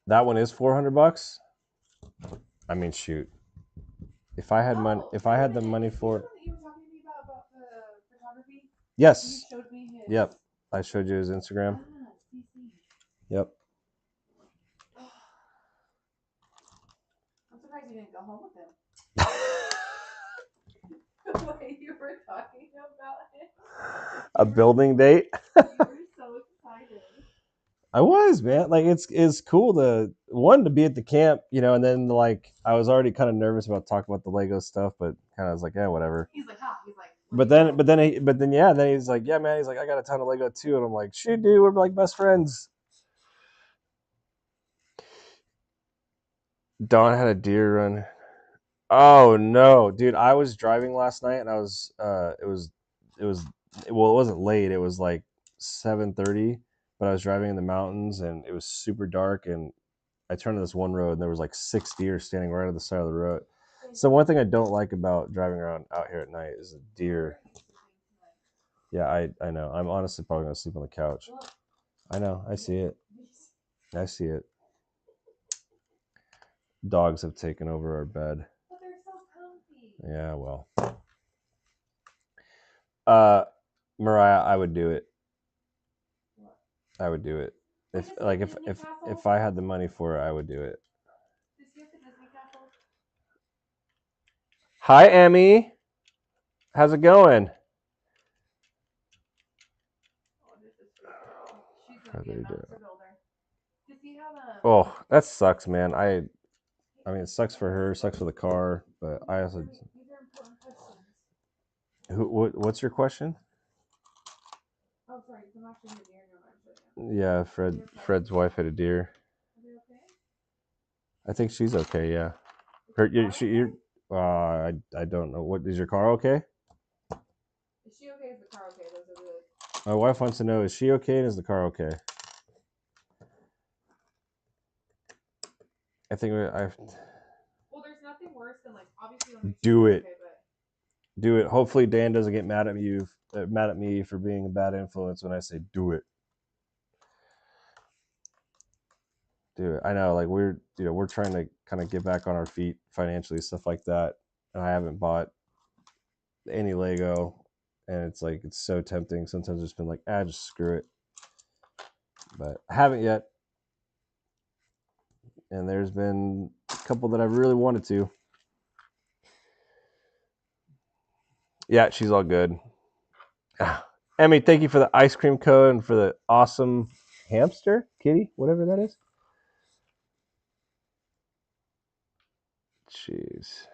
That one is $400. I mean, shoot. If I had money, if I had the money for it. You were talking to me about the photography. Yes. You showed me his. Yep. I showed you his Instagram. Yep. I'm surprised you didn't go home with him. The way you were talking about it. A building date. You were so excited. I was, man. Like it's cool to be at the camp, and then like I was already kind of nervous about talking about the Lego stuff, but kind of was like, yeah, whatever. He's like, He's like. But then he's like, yeah, man. He's like, I got a ton of Lego too, and I'm like, shoot, dude, we're like best friends. Dawn had a deer run. Oh no, dude! I was driving last night, and I was it wasn't late. It was like 7:30, but I was driving in the mountains, and it was super dark, and I turned to this one road, and there was like 6 deer standing right on the side of the road. So one thing I don't like about driving around out here at night is a deer. Yeah, I know. I'm honestly probably gonna sleep on the couch. I know. I see it. I see it. Dogs have taken over our bed. But they're so comfy. Yeah, well. Mariah, I would do it. What? I would do it. If I had the money for it, I would do it. Hi, Emmy. How's it going? How do you do it? Oh, that sucks, man. I mean, it sucks for her, sucks for the car, but I also. What's your question? Oh, sorry. I'm actually a deer. Yeah, Fred's wife had a deer. Are they okay? I think she's okay. Yeah. I don't know. What is your car okay? Is she okay? Is the car okay? Those are the. My wife wants to know: is she okay and is the car okay? I think Well, there's nothing worse than like obviously. Do it. Okay, do it. Hopefully, Dan doesn't get mad at me for being a bad influence when I say do it. Do it. I know, like we're trying to kind of get back on our feet financially, stuff like that, and I haven't bought any Lego, and it's like it's so tempting. Sometimes it's been like, just screw it. but I haven't yet. And there's been a couple that I really wanted to. Yeah, she's all good. Emmy, thank you for the ice cream code and for the awesome hamster, kitty, whatever that is. Jeez.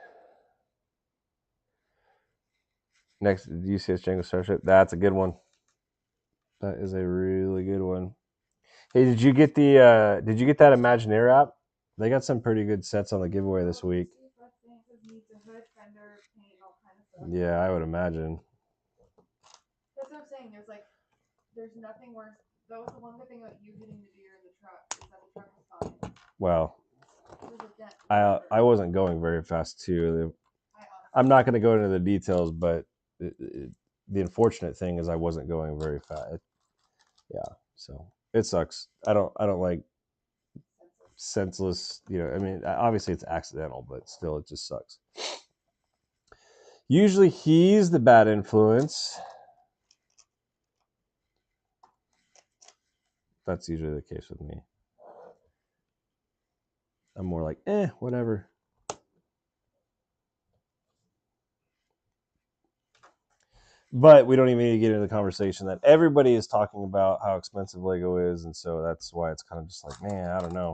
Next, UCS Django Starship. That's a good one. That is a really good one. Hey, did you get that Imagineer app? They got some pretty good sets on the giveaway this week. Yeah, I would imagine. That's what I'm saying. There's like, there's nothing worse. That was the one good thing about you getting the deer in the truck is that the truck was fine. Well, There's a dent. I wasn't going very fast too. I'm not going to go into the details, but the unfortunate thing is I wasn't going very fast. Yeah, so it sucks. I don't like senseless. I mean, obviously it's accidental, but still, it just sucks. Usually he's the bad influence. That's usually the case with me. I'm more like, whatever. But we don't even need to get into the conversation that everybody is talking about how expensive Lego is, and so that's why it's kind of just like, man, I don't know.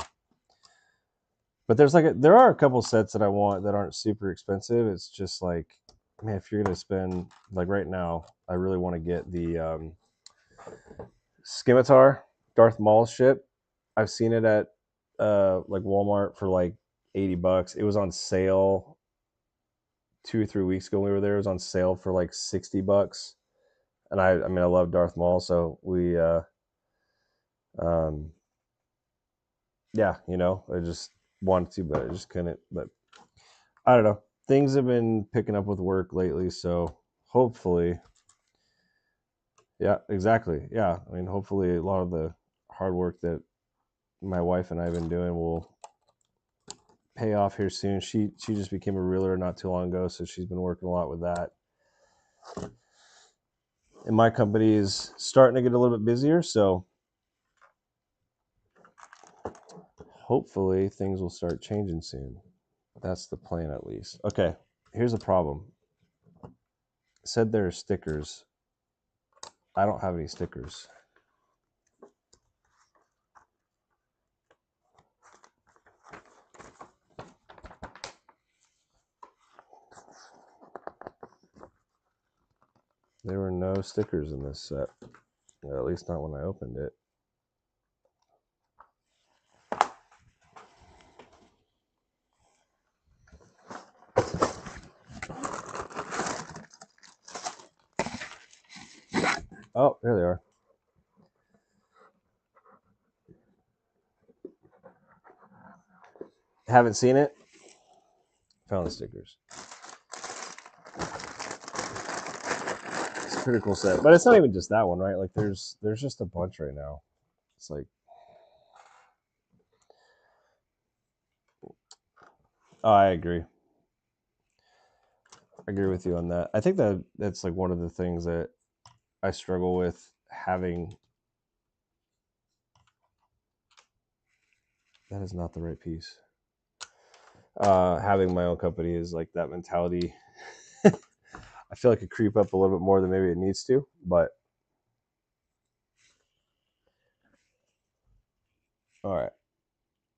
But there are a couple sets that I want that aren't super expensive. It's just like, man, if you're gonna spend, like right now, I really want to get the Scimitar Darth Maul ship. I've seen it at like Walmart for like $80. It was on sale 2 or 3 weeks ago when we were there. It was on sale for like $60. And I mean, I love Darth Maul, so we yeah, I just wanted to, but I just couldn't. But I don't know. Things have been picking up with work lately, so hopefully, yeah, exactly. Yeah, I mean, hopefully, a lot of the hard work that my wife and I have been doing will pay off here soon. She just became a realtor not too long ago, so she's been working a lot with that. And my company is starting to get a little bit busier, so hopefully things will start changing soon. That's the plan, at least. Okay, here's a problem. It said there are stickers. I don't have any stickers. There were no stickers in this set. At least not when I opened it. Oh, there they are. Haven't seen it. Found the stickers. It's a pretty cool set, but it's not even just that one, right? Like there's just a bunch right now. It's like, oh, I agree. I agree with you on that. I think that's like one of the things that I struggle with having. That is not the right piece. Having my own company is like that mentality. I feel like it creep up a little bit more than maybe it needs to, but all right.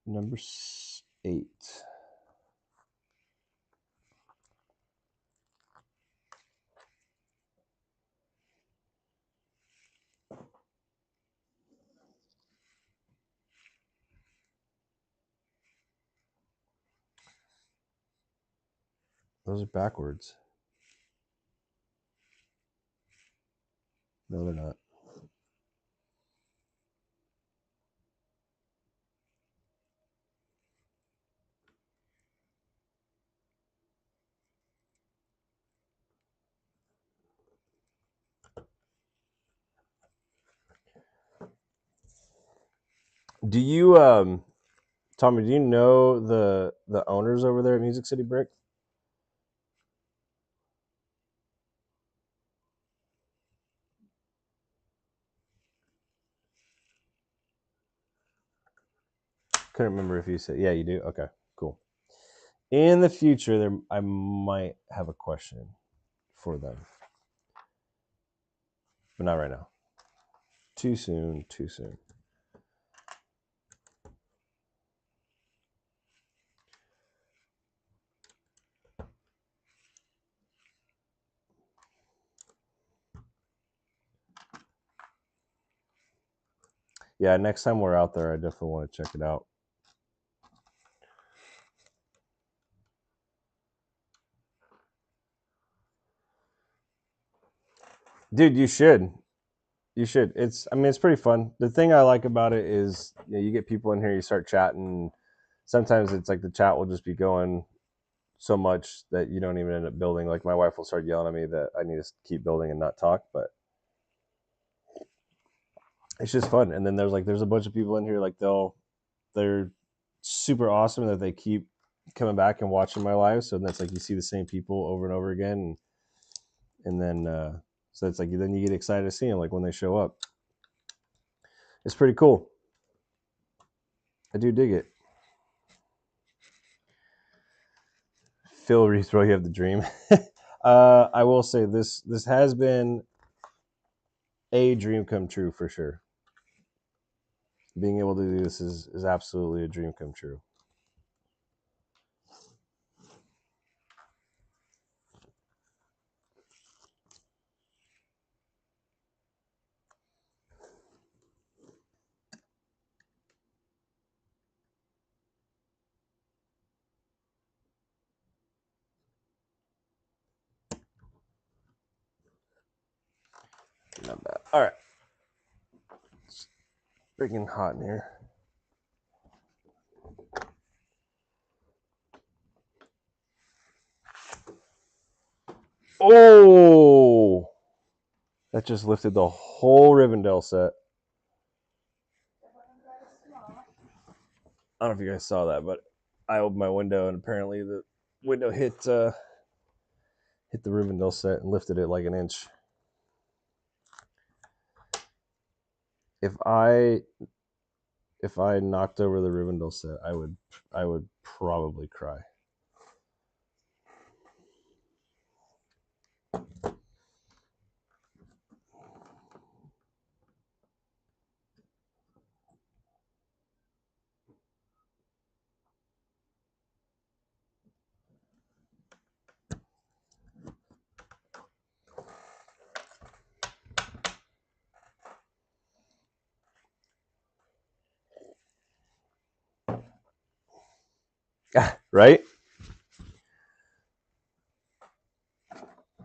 Number 8. Those are backwards. No, they're not. Do you Tommy, do you know the owners over there at Music City Brick? couldn't remember if you said, yeah, you do. Okay, cool. In the future, I might have a question for them, but not right now. Too soon. Too soon. Yeah, next time we're out there, I definitely want to check it out. Dude, you should. You should. It's pretty fun. The thing I like about it is you get people in here, you start chatting. Sometimes it's like the chat will just be going so much that you don't even end up building. Like my wife will start yelling at me that I need to keep building and not talk, but it's just fun. And then there's a bunch of people in here like they're super awesome that they keep coming back and watching my live. So that's like you see the same people over and over again, and then so it's like then you get excited to see them like when they show up. It's pretty cool. I do dig it. Phil Reethrow, you have the dream. I will say this has been a dream come true for sure. Being able to do this is absolutely a dream come true. Not bad. All right. It's freaking hot in here. Oh, that just lifted the whole Rivendell set. I don't know if you guys saw that, but I opened my window and apparently the window hit the Rivendell set and lifted it like an inch. If I knocked over the Rivendell set, I would probably cry. Right?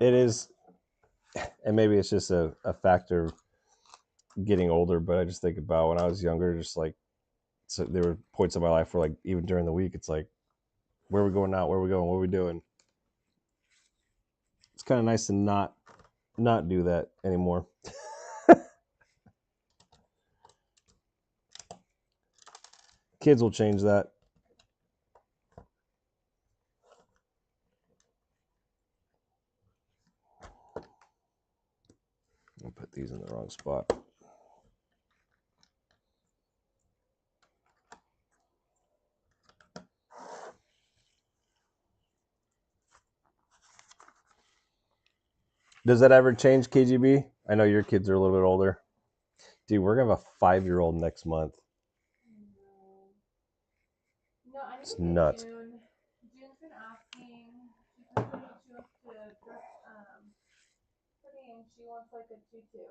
It is, and maybe it's just a factor of getting older, but I just think about when I was younger, just like so there were points in my life where like even during the week, it's like, where are we going now? Where are we going? What are we doing? It's kind of nice to not do that anymore. Kids will change that. I'll put these in the wrong spot. Does that ever change, KGB? I know your kids are a little bit older. Dude, we're gonna have a 5-year-old next month. No, I It's need nuts. June. June's been asking. She wants to dress pretty, and she wants like a tutu.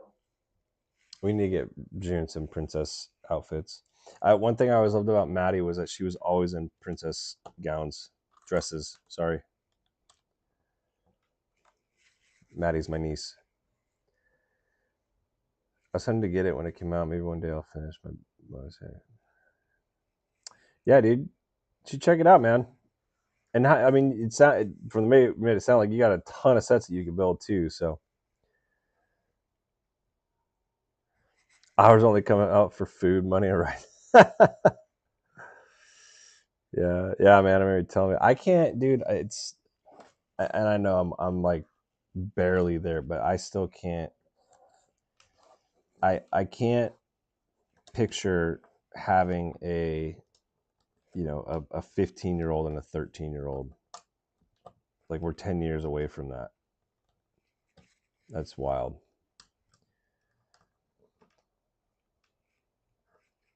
We need to get June some princess outfits. One thing I always loved about Maddie was that she was always in princess gowns, dresses. Sorry. Maddie's my niece. I was hoping to get it when it came out. Maybe one day I'll finish my bonus hair. Yeah, dude. You should check it out, man. And I mean, it sound from the made it sound like you got a ton of sets that you can build too. So ours only coming out for food money, right? Yeah, man. I remember telling me I can't, dude. It's and I know I'm like barely there, but I still can't. I can't picture having a you know, a 15-year-old and a 13-year-old. Like we're 10 years away from that. That's wild.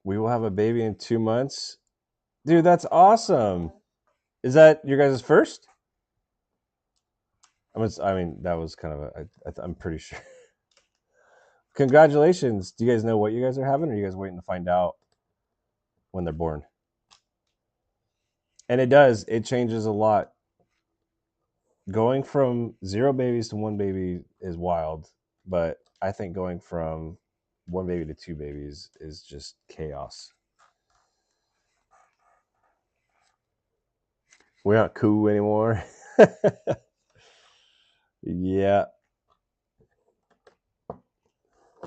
We will have a baby in 2 months. Dude, that's awesome. Is that your guys' first? I mean, that was kind of I'm pretty sure. Congratulations. Do you guys know what you guys are having, or are you guys waiting to find out when they're born? And it changes a lot. Going from 0 babies to 1 baby is wild, but I think going from 1 baby to 2 babies is just chaos. We're not cool anymore. Yeah.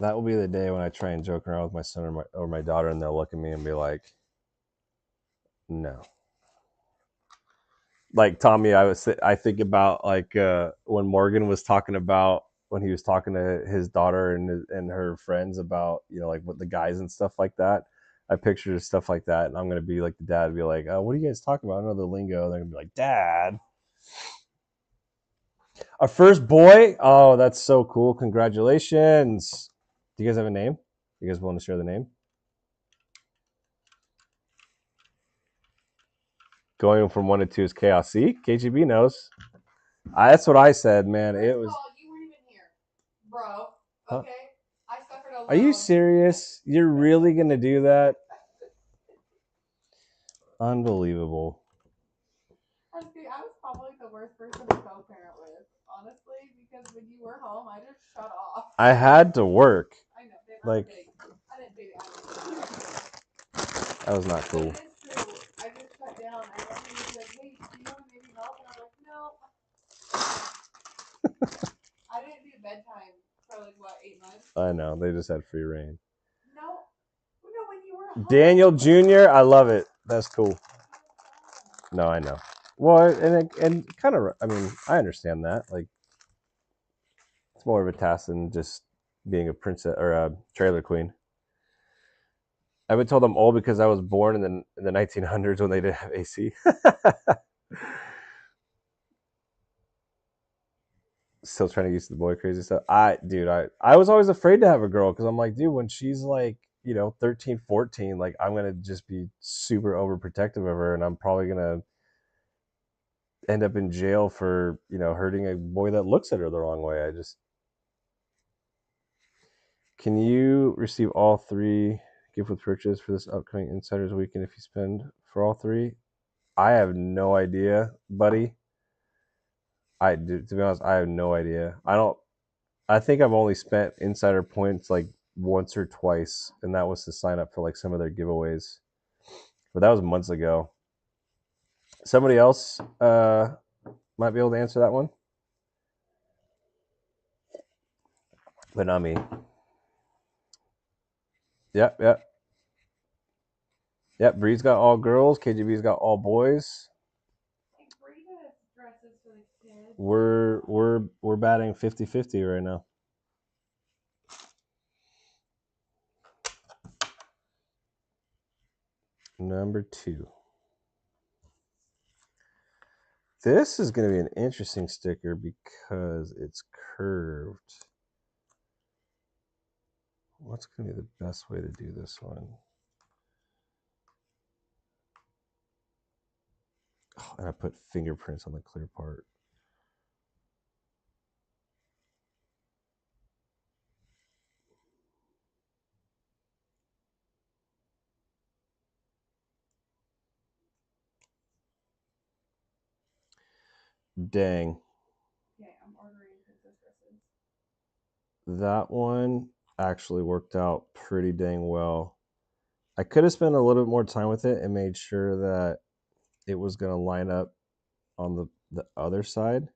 That will be the day when I try and joke around with my son or my daughter, and they'll look at me and be like, no. Like Tommy, I think about like when Morgan was talking about when he was talking to his daughter and her friends about, you know, like what the guys and stuff like that. I pictured stuff like that, and I'm gonna be like the dad, and be like, "Oh, what are you guys talking about? I know the lingo." And they're gonna be like, "Dad, our first boy! Oh, that's so cool! Congratulations! Do you guys have a name? You guys willing to share the name?" Going from 1 to 2 is chaos. See, KGB knows. That's what I said, man. It was. You weren't even here, bro. Huh? Okay, I suffered alone. Are you serious? You're really gonna do that? Unbelievable. Honestly, I was probably the worst person to co-parent with, honestly, because when you were home, I just shut off. I had to work. I know, babe, Like, I didn't say that. that was not But cool. it is true. I just shut down. I remember you was like, "Hey, do you want to maybe help?" And I'm like, "No." I didn't do bedtime for like what, 8 months? I know. They just had free reign. No, when you were home. Daniel Jr., I love it. That's cool. No, I know. Well, and kind of, I mean, I understand that. Like, it's more of a task than just being a princess or a trailer queen. I've been told I'm old because I was born in the 1900s when they didn't have AC. Still trying to get used to the boy crazy stuff. I was always afraid to have a girl because I'm like, dude, when she's like, you know, 13, 14, like I'm gonna just be super overprotective of her, and I'm probably gonna end up in jail for, you know, hurting a boy that looks at her the wrong way. Can you receive all 3 gift with purchase for this upcoming Insiders Weekend if you spend for all 3? I have no idea, buddy. To be honest, I have no idea. I think I've only spent insider points like once or twice, and that was to sign up for like some of their giveaways. But that was months ago. Somebody else might be able to answer that one, but not me. Yep. Bree's got all girls. KGB's got all boys. Dresses for the kids. We're batting 50-50 right now. Number 2. This is going to be an interesting sticker because it's curved. What's going to be the best way to do this one? Oh, and I put fingerprints on the clear part. Dang. Okay, I'm ordering princess dresses. That one actually worked out pretty dang well. I could have spent a little bit more time with it and made sure that it was going to line up on the other side.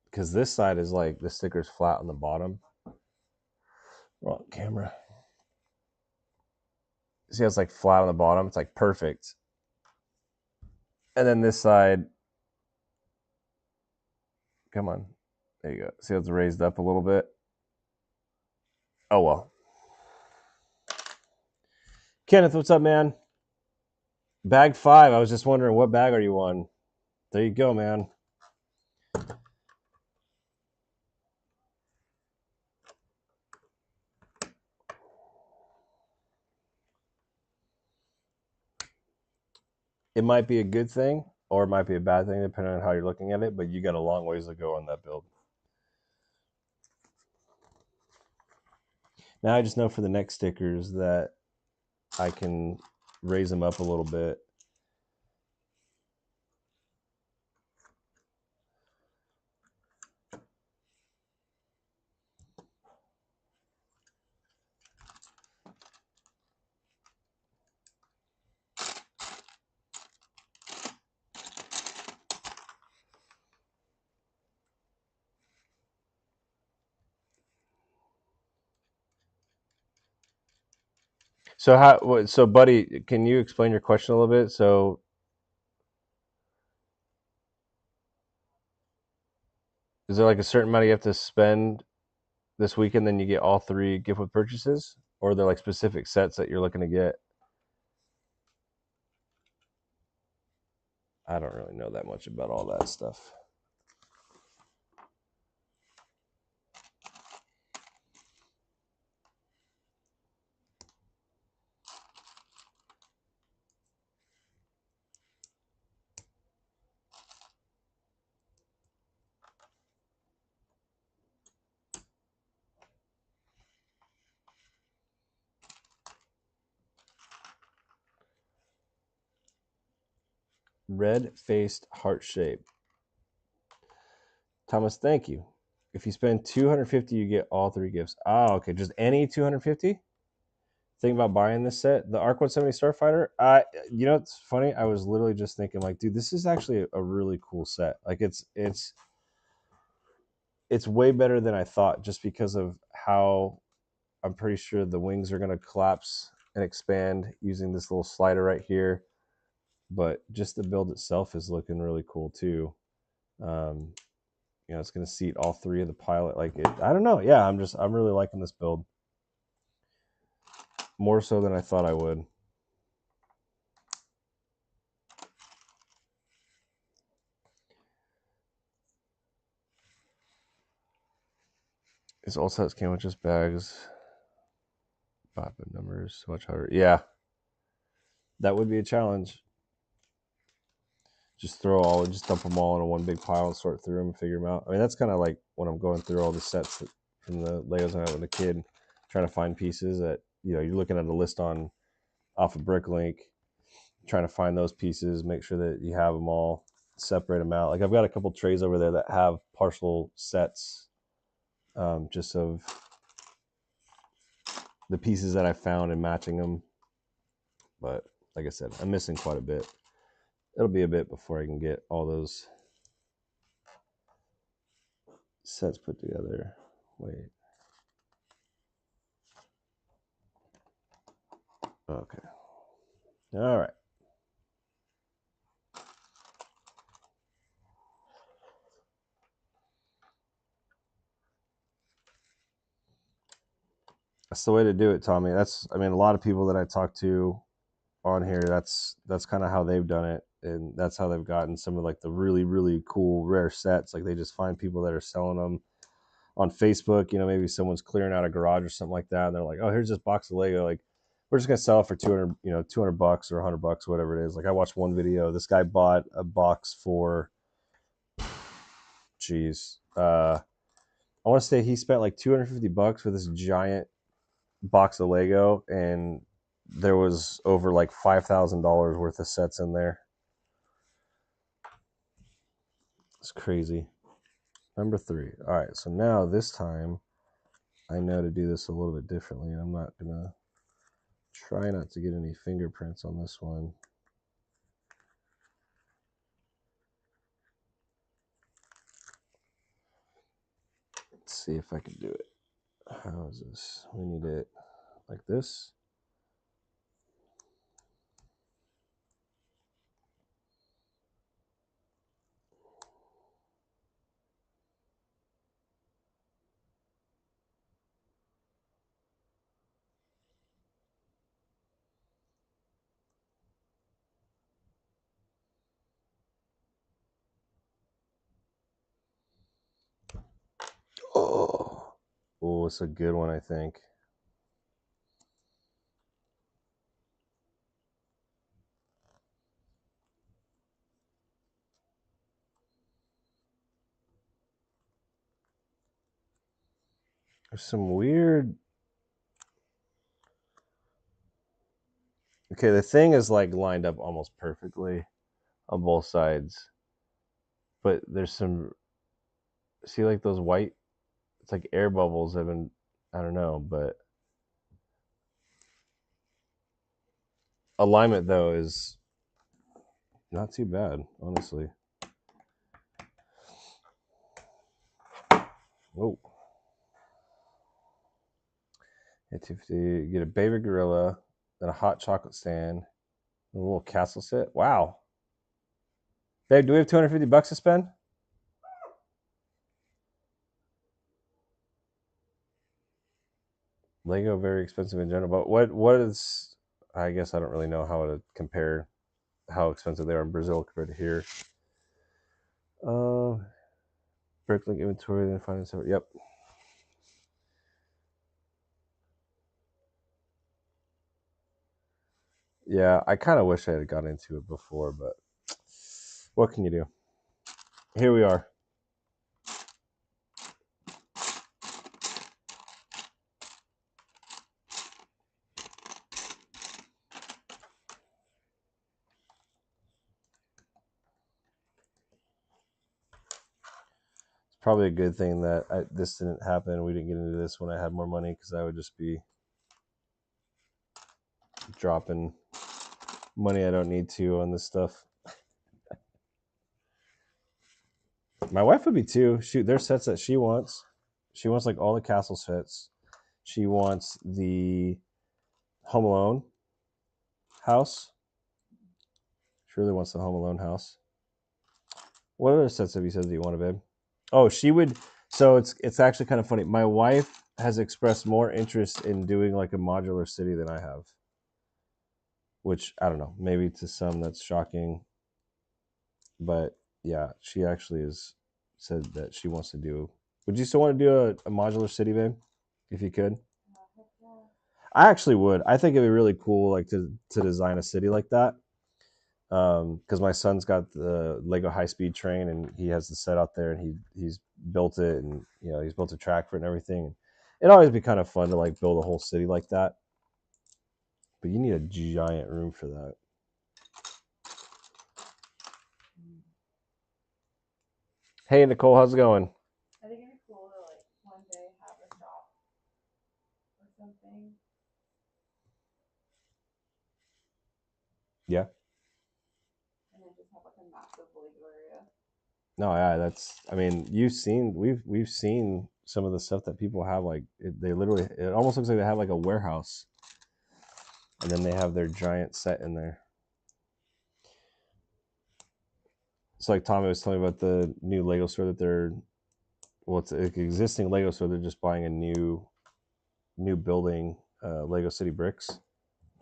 Because this side is like the sticker's flat on the bottom. Wrong camera. See how it's like flat on the bottom? It's like perfect. And then this side, come on. There you go. See how it's raised up a little bit? Oh well. Kenneth, what's up, man? Bag 5. I was just wondering, what bag are you on? There you go, man. It might be a good thing or it might be a bad thing depending on how you're looking at it, but you got a long ways to go on that build. Now I just know for the next stickers that I can raise them up a little bit. So buddy, can you explain your question a little bit? So is there like a certain amount you have to spend this weekend, then you get all 3 gift with purchases? Or are there like specific sets that you're looking to get? I don't really know that much about all that stuff. Red-faced heart shape. Thomas, thank you. If you spend 250, you get all 3 gifts. Ah, okay. Just any 250? Think about buying this set, the ARC-170 Starfighter. You know, it's funny. I was literally just thinking, like, dude, this is actually a really cool set. Like, it's way better than I thought, just because of how I'm pretty sure the wings are going to collapse and expand using this little slider right here. But just the build itself is looking really cool too. You know, it's going to seat all 3 of the pilot. Like, I don't know. Yeah, I'm really liking this build more so than I thought I would. It's all sets came with just bags, but numbers so much harder. Yeah, that would be a challenge. Just dump them all into one big pile and sort through them and figure them out. I mean, that's kind of like when I'm going through all the sets from the Legos I had when a kid, trying to find pieces that, you know, you're looking at a list on off of Bricklink, trying to find those pieces, make sure that you have them all, separate them out. Like, I've got a couple trays over there that have partial sets, just of the pieces that I found and matching them. But like I said, I'm missing quite a bit. It'll be a bit before I can get all those sets put together. Wait. Okay. All right. That's the way to do it, Tommy. I mean, a lot of people that I talk to on here, that's kind of how they've done it, and that's how they've gotten some of like the really, really cool rare sets. Like, they just find people that are selling them on Facebook. You know, maybe someone's clearing out a garage or something like that, and they're like, "Oh, here's this box of Lego. Like, we're just gonna sell it for $200, $200 or $100, whatever it is." Like, I watched one video. This guy bought a box for, geez, I want to say he spent like $250 for this giant box of Lego, and there was over like $5,000 worth of sets in there. It's crazy. Number 3. All right, so now this time I know to do this a little bit differently, and I'm not gonna try not to get any fingerprints on this one. Let's see if I can do it. How is this? We need it like this. Oh, it's a good one, I think. There's some weird. Okay, the thing is like lined up almost perfectly on both sides, but there's some. See, like those white. It's like air bubbles have been. I don't know, but alignment though is not too bad, honestly. Whoa. You get a baby gorilla, then a hot chocolate stand, a little castle set. Wow. Babe, do we have $250 to spend? Lego very expensive in general, but what is? I guess I don't really know how to compare how expensive they are in Brazil compared to here. Bricklink inventory, then finance. Yep. Yeah, I kind of wish I had got into it before, but what can you do? Here we are. It's probably a good thing that this didn't happen. We didn't get into this when I had more money, because I would just be dropping money I don't need to on this stuff. My wife would be too. Shoot, there's sets that she wants. She wants like all the castle sets. She wants the Home Alone house. She really wants the Home Alone house. What other sets have you said that you wanted, babe? Oh, she would. So it's actually kind of funny. My wife has expressed more interest in doing like a modular city than I have, which I don't know. Maybe to some that's shocking, but yeah, she actually has said that she wants to do. Would you still want to do a modular city, babe, if you could? I actually would. I think it'd be really cool, like to design a city like that. Because my son's got the Lego high speed train, and he has the set out there, and he's built it, and he's built a track for it and everything. It'd always be kind of fun to like build a whole city like that, but you need a giant room for that. Hey Nicole, how's it going? I think it'd be cool to like one day have a shop or something. Yeah. And then just have like a massive Lego area. No, yeah, that's. I mean, we've seen some of the stuff that people have. Like they literally, it almost looks like they have like a warehouse, and then they have their giant set in there. It's like Tommy was telling me about the new Lego store that they're. Well, it's an existing Lego store. They're just buying a new building, Lego City Bricks,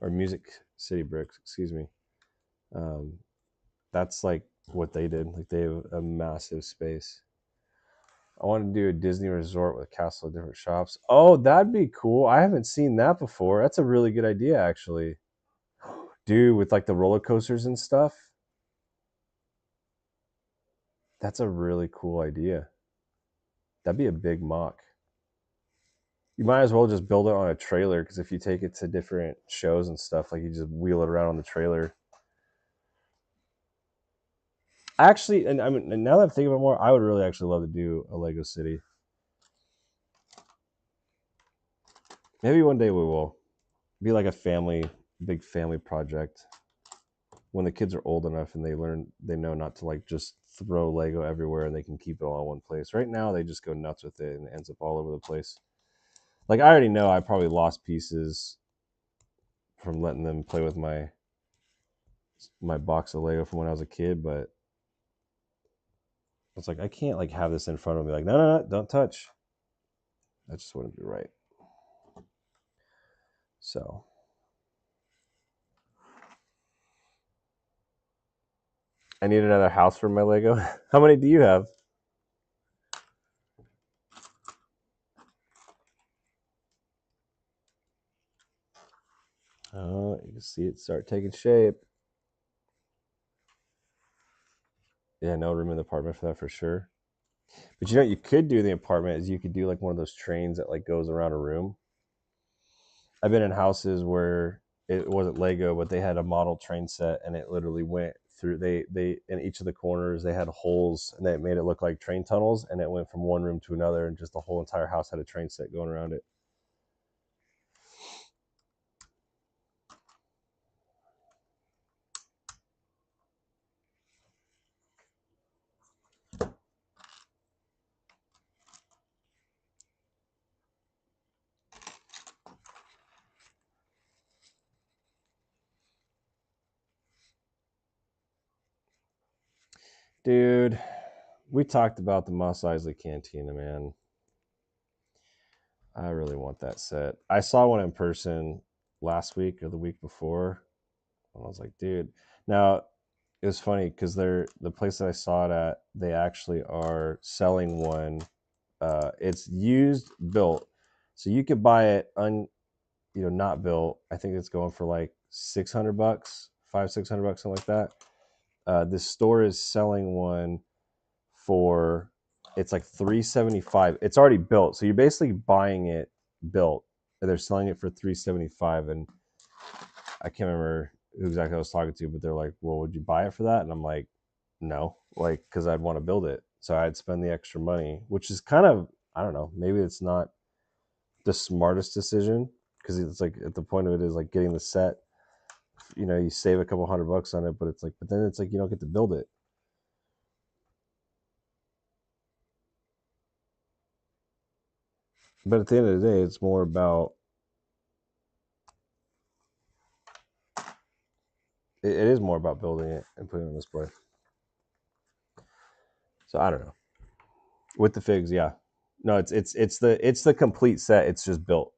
or Music City Bricks. Excuse me. Um, that's like what they did. Like they have a massive space. I want to do a Disney resort with a castle of different shops. Oh, that'd be cool. I haven't seen that before. That's a really good idea, actually. Dude, with like the roller coasters and stuff. That's a really cool idea. That'd be a big mock. You might as well just build it on a trailer, because if you take it to different shows and stuff, like you just wheel it around on the trailer. Actually, and I mean, now that I'm thinking about it more, I would really actually love to do a Lego City. Maybe one day we will. Be like a big family project. When the kids are old enough and they know not to like just throw Lego everywhere, and they can keep it all in one place. Right now, they just go nuts with it and it ends up all over the place. Like I already know I probably lost pieces from letting them play with my box of Lego from when I was a kid, but it's like I can't like have this in front of me. Like, no, no, no, don't touch. That just wouldn't be right. So I need another house for my Lego. How many do you have? see it start taking shape. Yeah, no room in the apartment for that for sure. But you know what you could do in the apartment is you could do like one of those trains that like goes around a room. I've been in houses where it wasn't Lego, but they had a model train set and it literally went through they in each of the corners they had holes and they made it look like train tunnels and it went from one room to another and just the whole entire house had a train set going around it. Dude, we talked about the Mos Eisley Cantina, man. I really want that set. I saw one in person last week or the week before. And I was like, dude. Now, it was funny because the place that I saw it at, they actually are selling one. It's used, built, so you could buy it not built. I think it's going for like $600, $600, something like that. This store is selling one for it's like $375. It's already built, so you're basically buying it built, and they're selling it for $375. And I can't remember who exactly I was talking to, but they're like, "Well, would you buy it for that?" And I'm like, "No," like because I'd want to build it, so I'd spend the extra money, which is kind of I don't know, maybe it's not the smartest decision because it's like at the point of it is like getting the set. You save a couple $100 on it, but then it's like you don't get to build it. But at the end of the day, it's more about it is more about building it and putting it on display. So I don't know. With the figs, yeah. No, it's the complete set. It's just built.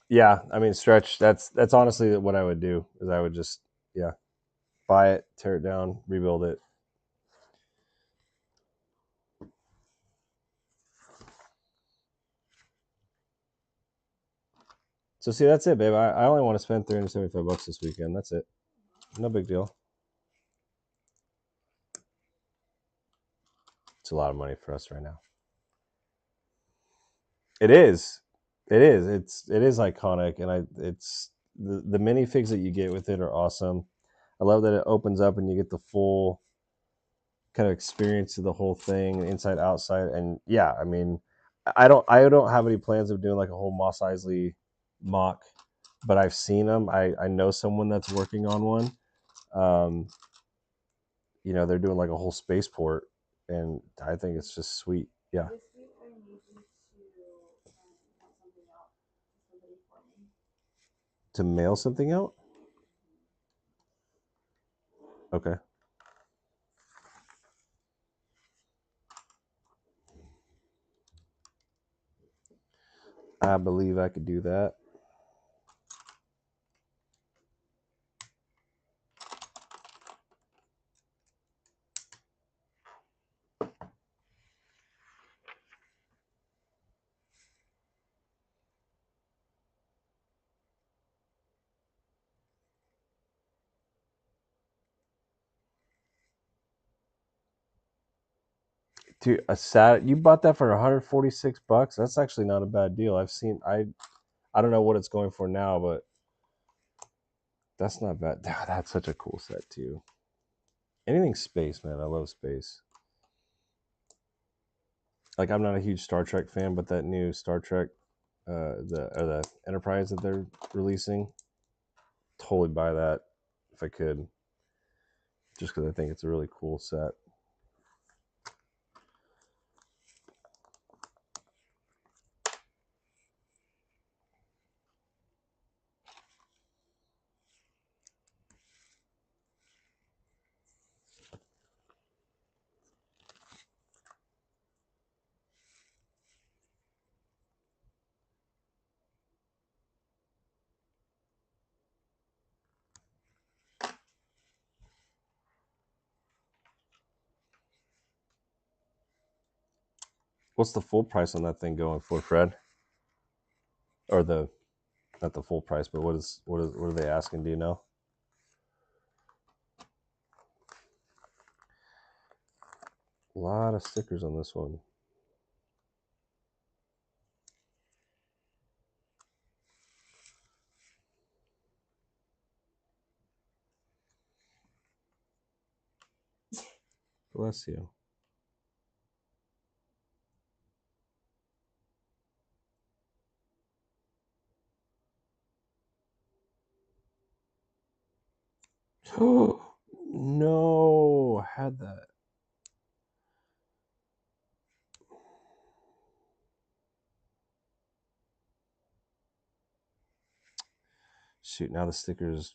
Yeah, I mean stretch. That's honestly what I would do. Is I would just buy it, tear it down, rebuild it. So see, that's it, babe. I only want to spend $375 this weekend. That's it. No big deal. It's a lot of money for us right now. It is. It is. It is iconic, and it's the minifigs that you get with it are awesome. I love that it opens up and you get the full kind of experience of the whole thing, inside, outside, and yeah, I mean, I don't have any plans of doing like a whole Mos Eisley mock, but I've seen them. I know someone that's working on one. Um, they're doing like a whole spaceport, and I think it's just sweet. Yeah. This week I need you to mail something out to somebody for me. To mail something out? Okay. I believe I could do that. Dude, you bought that for $146? That's actually not a bad deal. I don't know what it's going for now, but that's not bad. That's such a cool set too. Anything space, man. I love space. Like I'm not a huge Star Trek fan, but that new Star Trek, the Enterprise that they're releasing, totally buy that if I could, just because I think it's a really cool set. What's the full price on that thing going for, Fred? Or the not the full price, but what are they asking? Do you know? A lot of stickers on this one. Bless you. No, I had that. Shoot, now the stickers.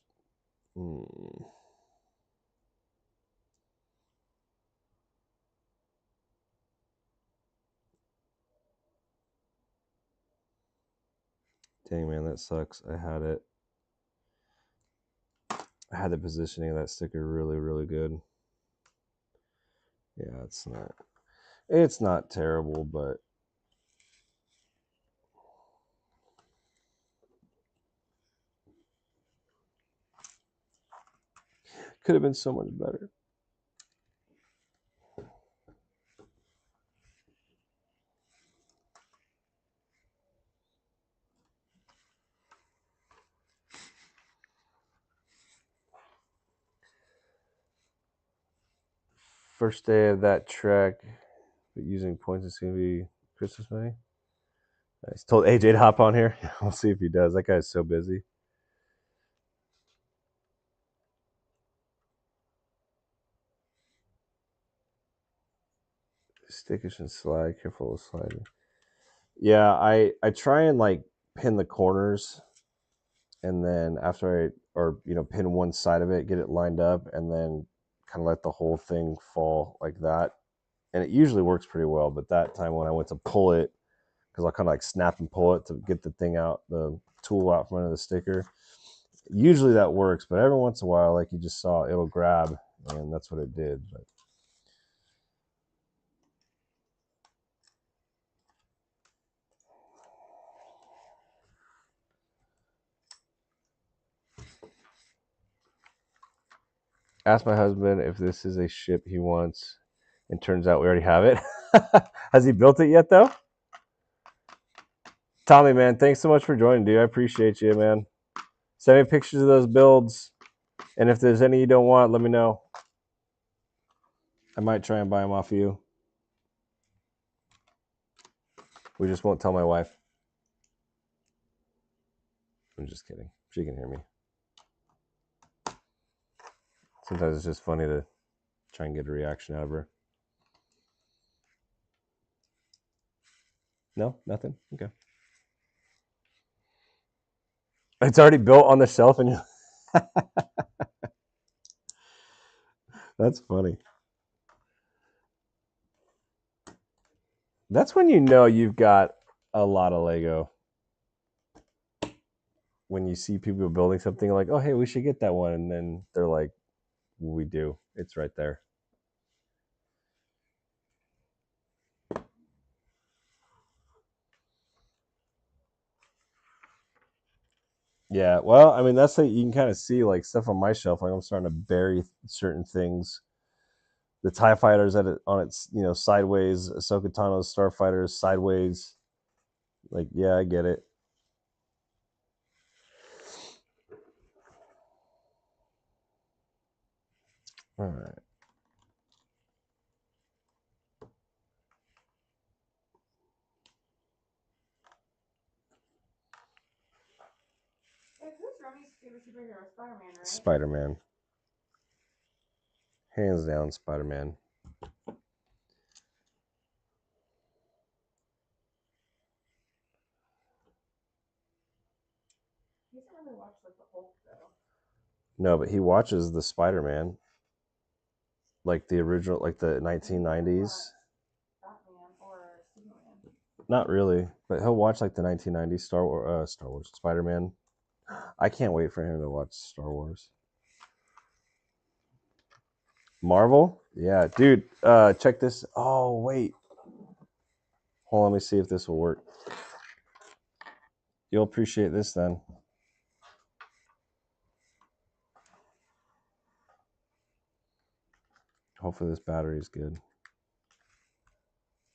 Dang, man, that sucks. I had it. I had the positioning of that sticker really, really good. Yeah, it's not terrible, but could have been so much better. First day of that trek, but using points is going to be Christmas money. I told AJ to hop on here. We'll see if he does. That guy's so busy. Stickers and slide. Careful with sliding. Yeah, I try and like pin the corners, and then after pin one side of it, get it lined up, and then kind of let the whole thing fall like that. And it usually works pretty well. But that time when I went to pull it, because I'll kind of like snap and pull it to get the thing out, the tool out from under the sticker. Usually that works, but every once in a while, like you just saw, it'll grab, and that's what it did. But ask my husband if this is a ship he wants, and turns out we already have it. Has he built it yet, though? Tommy, man, thanks so much for joining, dude. I appreciate you, man. Send me pictures of those builds, and if there's any you don't want, let me know. I might try and buy them off of you. We just won't tell my wife. I'm just kidding. She can hear me. Sometimes it's just funny to try and get a reaction out of her. No, nothing. Okay. It's already built on the shelf, and that's funny. That's when you know you've got a lot of Lego. When you see people building something like, oh, hey, we should get that one. And then they're like, well, we do. It's right there. Yeah, well, I mean, that's like you can kind of see like stuff on my shelf. Like I'm starting to bury certain things. The TIE Fighter's on its sideways. Ahsoka Tano's Starfighter's sideways. Like, yeah, I get it. All right. Who's Remy's favorite superhero? Spider-Man, right? Spider-Man. Hands down, Spider-Man. He doesn't really watch like the Hulk though. No, but he watches the Spider-Man, like the original, like the 1990s. Batman or Superman. Not really, but he'll watch like the 1990s Star Wars, Spider-Man. I can't wait for him to watch Star Wars. Marvel? Yeah, dude. Check this. Oh, wait. Hold on, let me see if this will work. You'll appreciate this then. Hopefully this battery is good.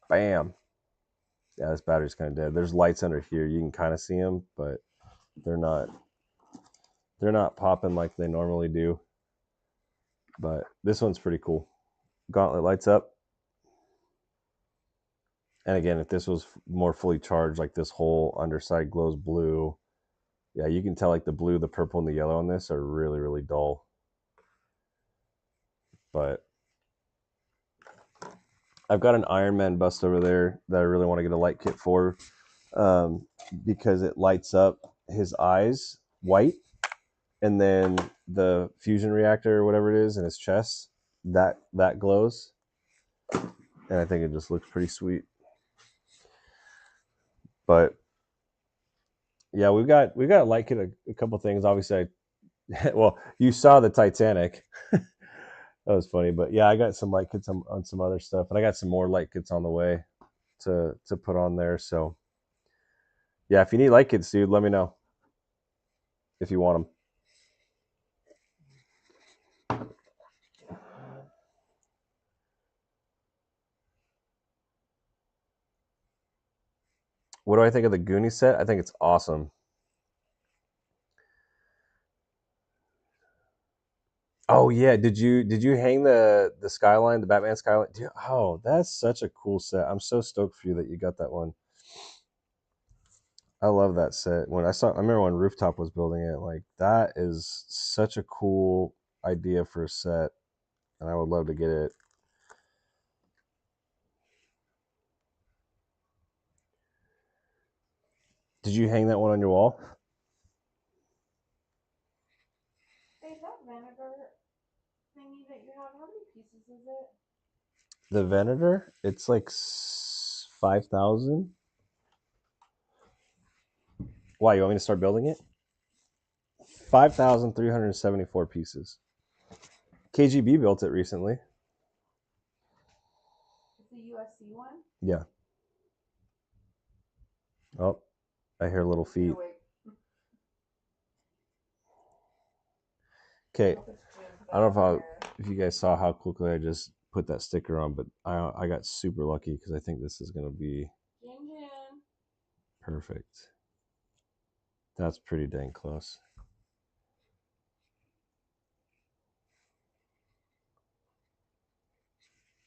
Bam. Yeah, this battery's kind of dead. There's lights under here. You can kind of see them, but they're not popping like they normally do. But this one's pretty cool. Gauntlet lights up. And again, if this was more fully charged, like this whole underside glows blue. Yeah, you can tell like the blue, the purple, and the yellow on this are really, really dull. But I've got an Iron Man bust over there that I really want to get a light kit for, because it lights up his eyes white, and then the fusion reactor or whatever it is in his chest, that glows, and I think it just looks pretty sweet. But yeah, we've got a light kit, a couple things. Obviously, well, you saw the Titanic. That was funny, but yeah, I got some light kits on some other stuff, and I got some more light kits on the way to put on there. So yeah, if you need light kits, dude, let me know if you want them. What do I think of the Goonie set? I think it's awesome. Oh yeah, did you hang the skyline, the Batman skyline? Dude, oh, that's such a cool set. I'm so stoked for you that you got that one. I love that set. I remember when Rooftop was building it, like that is such a cool idea for a set, and I would love to get it. Did you hang that one on your wall? Hey, that vinegar thingy that you have, how many pieces is it? The Venator, it's like 5,000. Why, you want me to start building it? 5,374 pieces. KGB built it recently. It's a USC one? Yeah. Oh, I hear little feet. Okay, I don't know if you guys saw how quickly I just put that sticker on, but I got super lucky because I think this is going to be perfect. That's pretty dang close.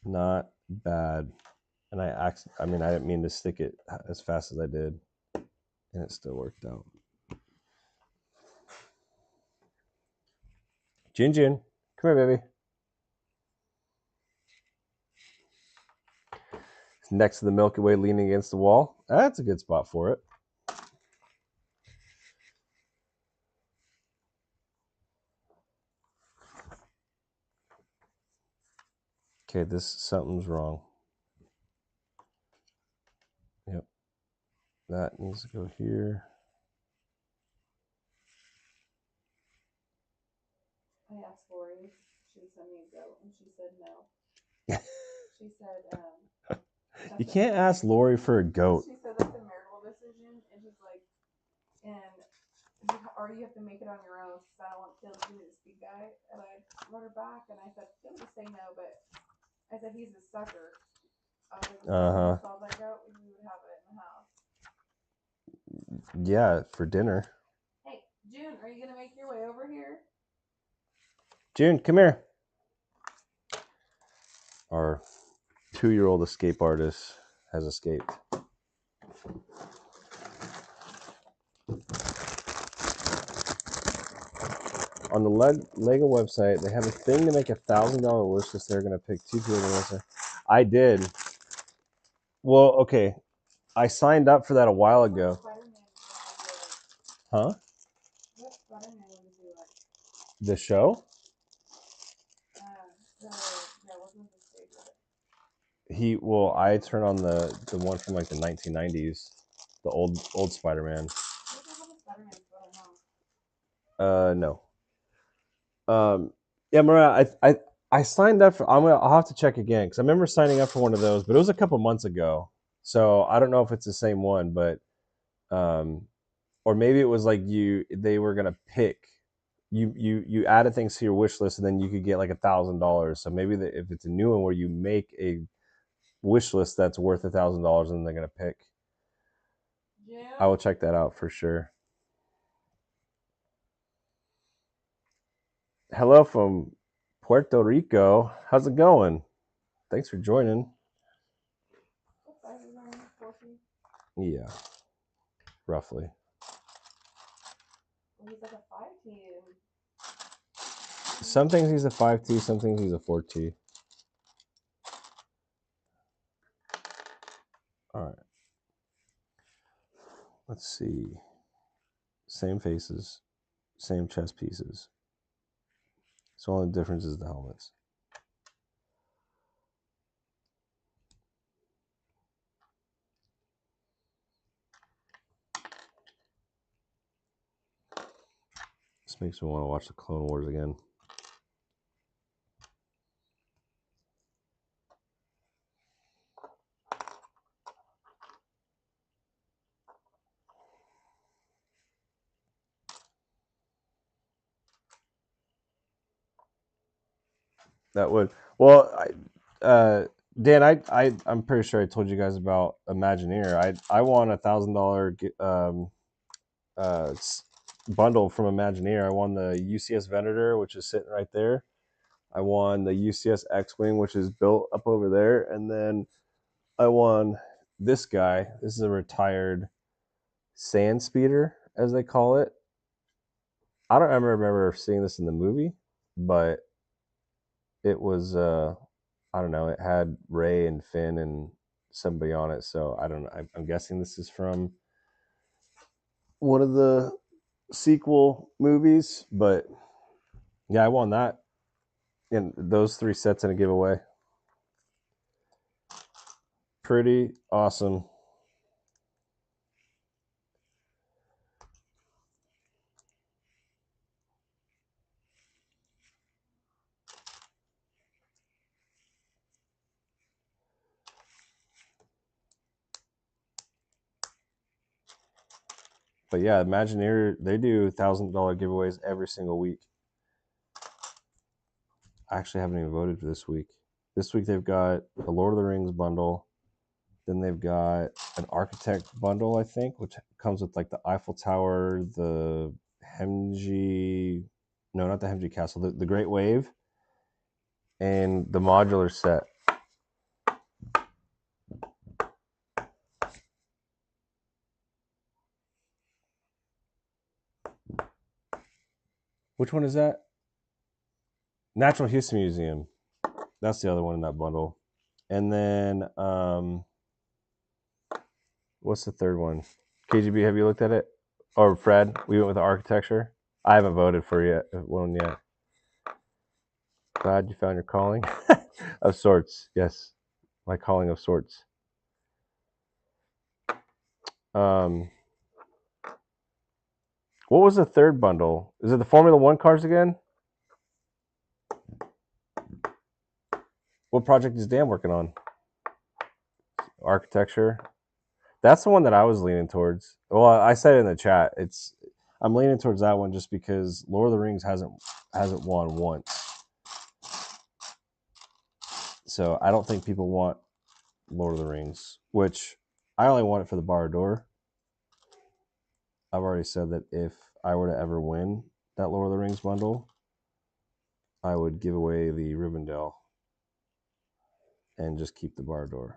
Not bad. And I didn't mean to stick it as fast as I did, and it still worked out. Jin, come here, baby. Next to the Milky Way, leaning against the wall. That's a good spot for it. Okay, something's wrong. Yep. That needs to go here. I asked Lori, she would send me a goat, and she said no. She said, you can't ask Lori for a goat. She said that's a marital decision, and she's like, or you have to make it on your own. She said, I don't want Caleb to be this big guy. And I wrote her back, and I said, Caleb would say no, but I said, he's a sucker. I was like, saw that goat, we would have it in the house. Yeah, for dinner. Hey, June, are you going to make your way over here? June, come here. Our 2-year-old escape artist has escaped. On the Lego website, they have a thing to make $1,000 wish list. They're going to pick 2 people to answer. I did. Well, okay. I signed up for that a while ago. Huh? The show? I turn on the one from like the 1990s, the old Spider-Man. No. Yeah, Mariah, I signed up for. I'll have to check again because I remember signing up for one of those, but it was a couple months ago. So I don't know if it's the same one, but or maybe it was like they were gonna pick you added things to your wish list and then you could get like $1,000. So maybe if it's a new one where you make a wish list that's worth $1,000 and they're gonna pick. Yeah. I will check that out for sure. Hello from Puerto Rico. How's it going? Thanks for joining. What size is that? 14? Yeah, roughly. Well, he's like a 5T. Some things he's a 5T, some things he's a 4T. All right. Let's see. Same faces, same chest pieces. So only difference is the helmets. This makes me want to watch the Clone Wars again. That would Dan. I'm pretty sure I told you guys about Imagineer. I won $1,000 bundle from Imagineer. I won the UCS Venator, which is sitting right there. I won the UCS X-Wing, which is built up over there, and then I won this guy. This is a retired sand speeder, as they call it. I don't ever remember seeing this in the movie, but it was I don't know. It had Ray and Finn and somebody on it, so I don't know. I'm guessing this is from one of the sequel movies, but yeah, I won that and those 3 sets in a giveaway. Pretty awesome. But yeah, Imagineer, they do $1,000 giveaways every single week. I actually haven't even voted for this week. This week they've got the Lord of the Rings bundle. Then they've got an Architect bundle, I think, which comes with like the Eiffel Tower, the Hemji, no, not the Hemji Castle, the Great Wave, and the modular set. Which one is that? Natural History Museum. That's the other one in that bundle. And then, what's the third one? KGB, have you looked at it? Or Fred, we went with the architecture. I haven't voted for one yet. Glad you found your calling of sorts. Yes, my calling of sorts. What was the third bundle? Is it the Formula One cars again? What project is Dan working on? Architecture. That's the one that I was leaning towards. Well, I said it in the chat. I'm leaning towards that one just because Lord of the Rings hasn't won once. So I don't think people want Lord of the Rings, which I only want it for the Barad-dûr. I've already said that if I were to ever win that Lord of the Rings bundle, I would give away the Rivendell and just keep the Barad-dûr.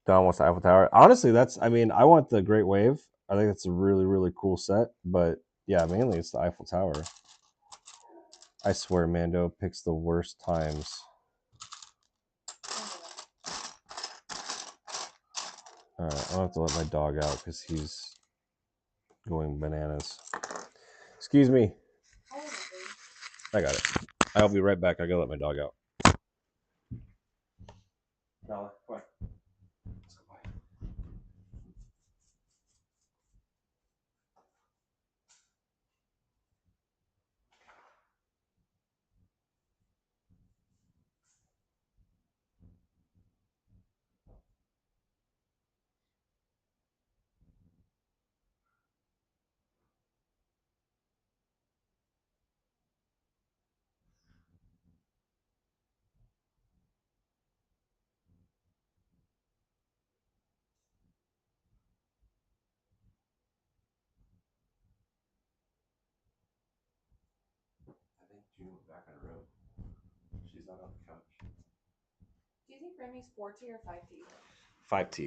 Don wants the Eiffel Tower. Honestly, I want the Great Wave. I think it's a really, really cool set. But yeah, mainly it's the Eiffel Tower. I swear Mando picks the worst times. All right, I'll have to let my dog out because he's going bananas. Excuse me. I got it. I'll be right back. I gotta let my dog out. Nala, come on. Let's go by. went back on her own. She's not on the couch. Do you think Remy's 4T or 5T? 5T.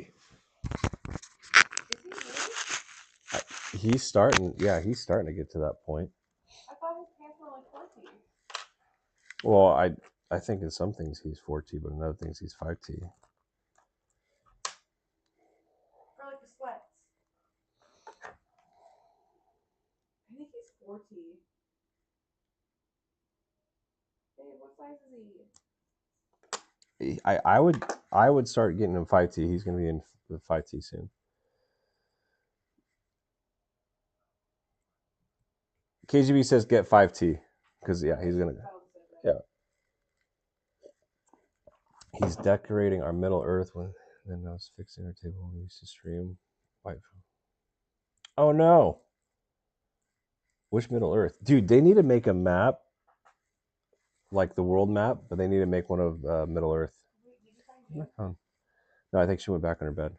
Is he really? He's starting. Yeah, he's starting to get to that point. I thought his pants were like 4T. Well, I think in some things he's 4T, but in other things he's 5T. Or like the sweats. I think he's 4T. Babe, what size is he? I would start getting him 5T. He's going to be in the 5T soon. KGB says get 5T because yeah, he's gonna He's decorating our Middle Earth when then I was fixing our table when we used to stream. White. Oh no! Which Middle Earth, dude? They need to make a map, like the world map, but they need to make one of Middle Earth. Wait, did you find Oh. No, I think she went back on her bed.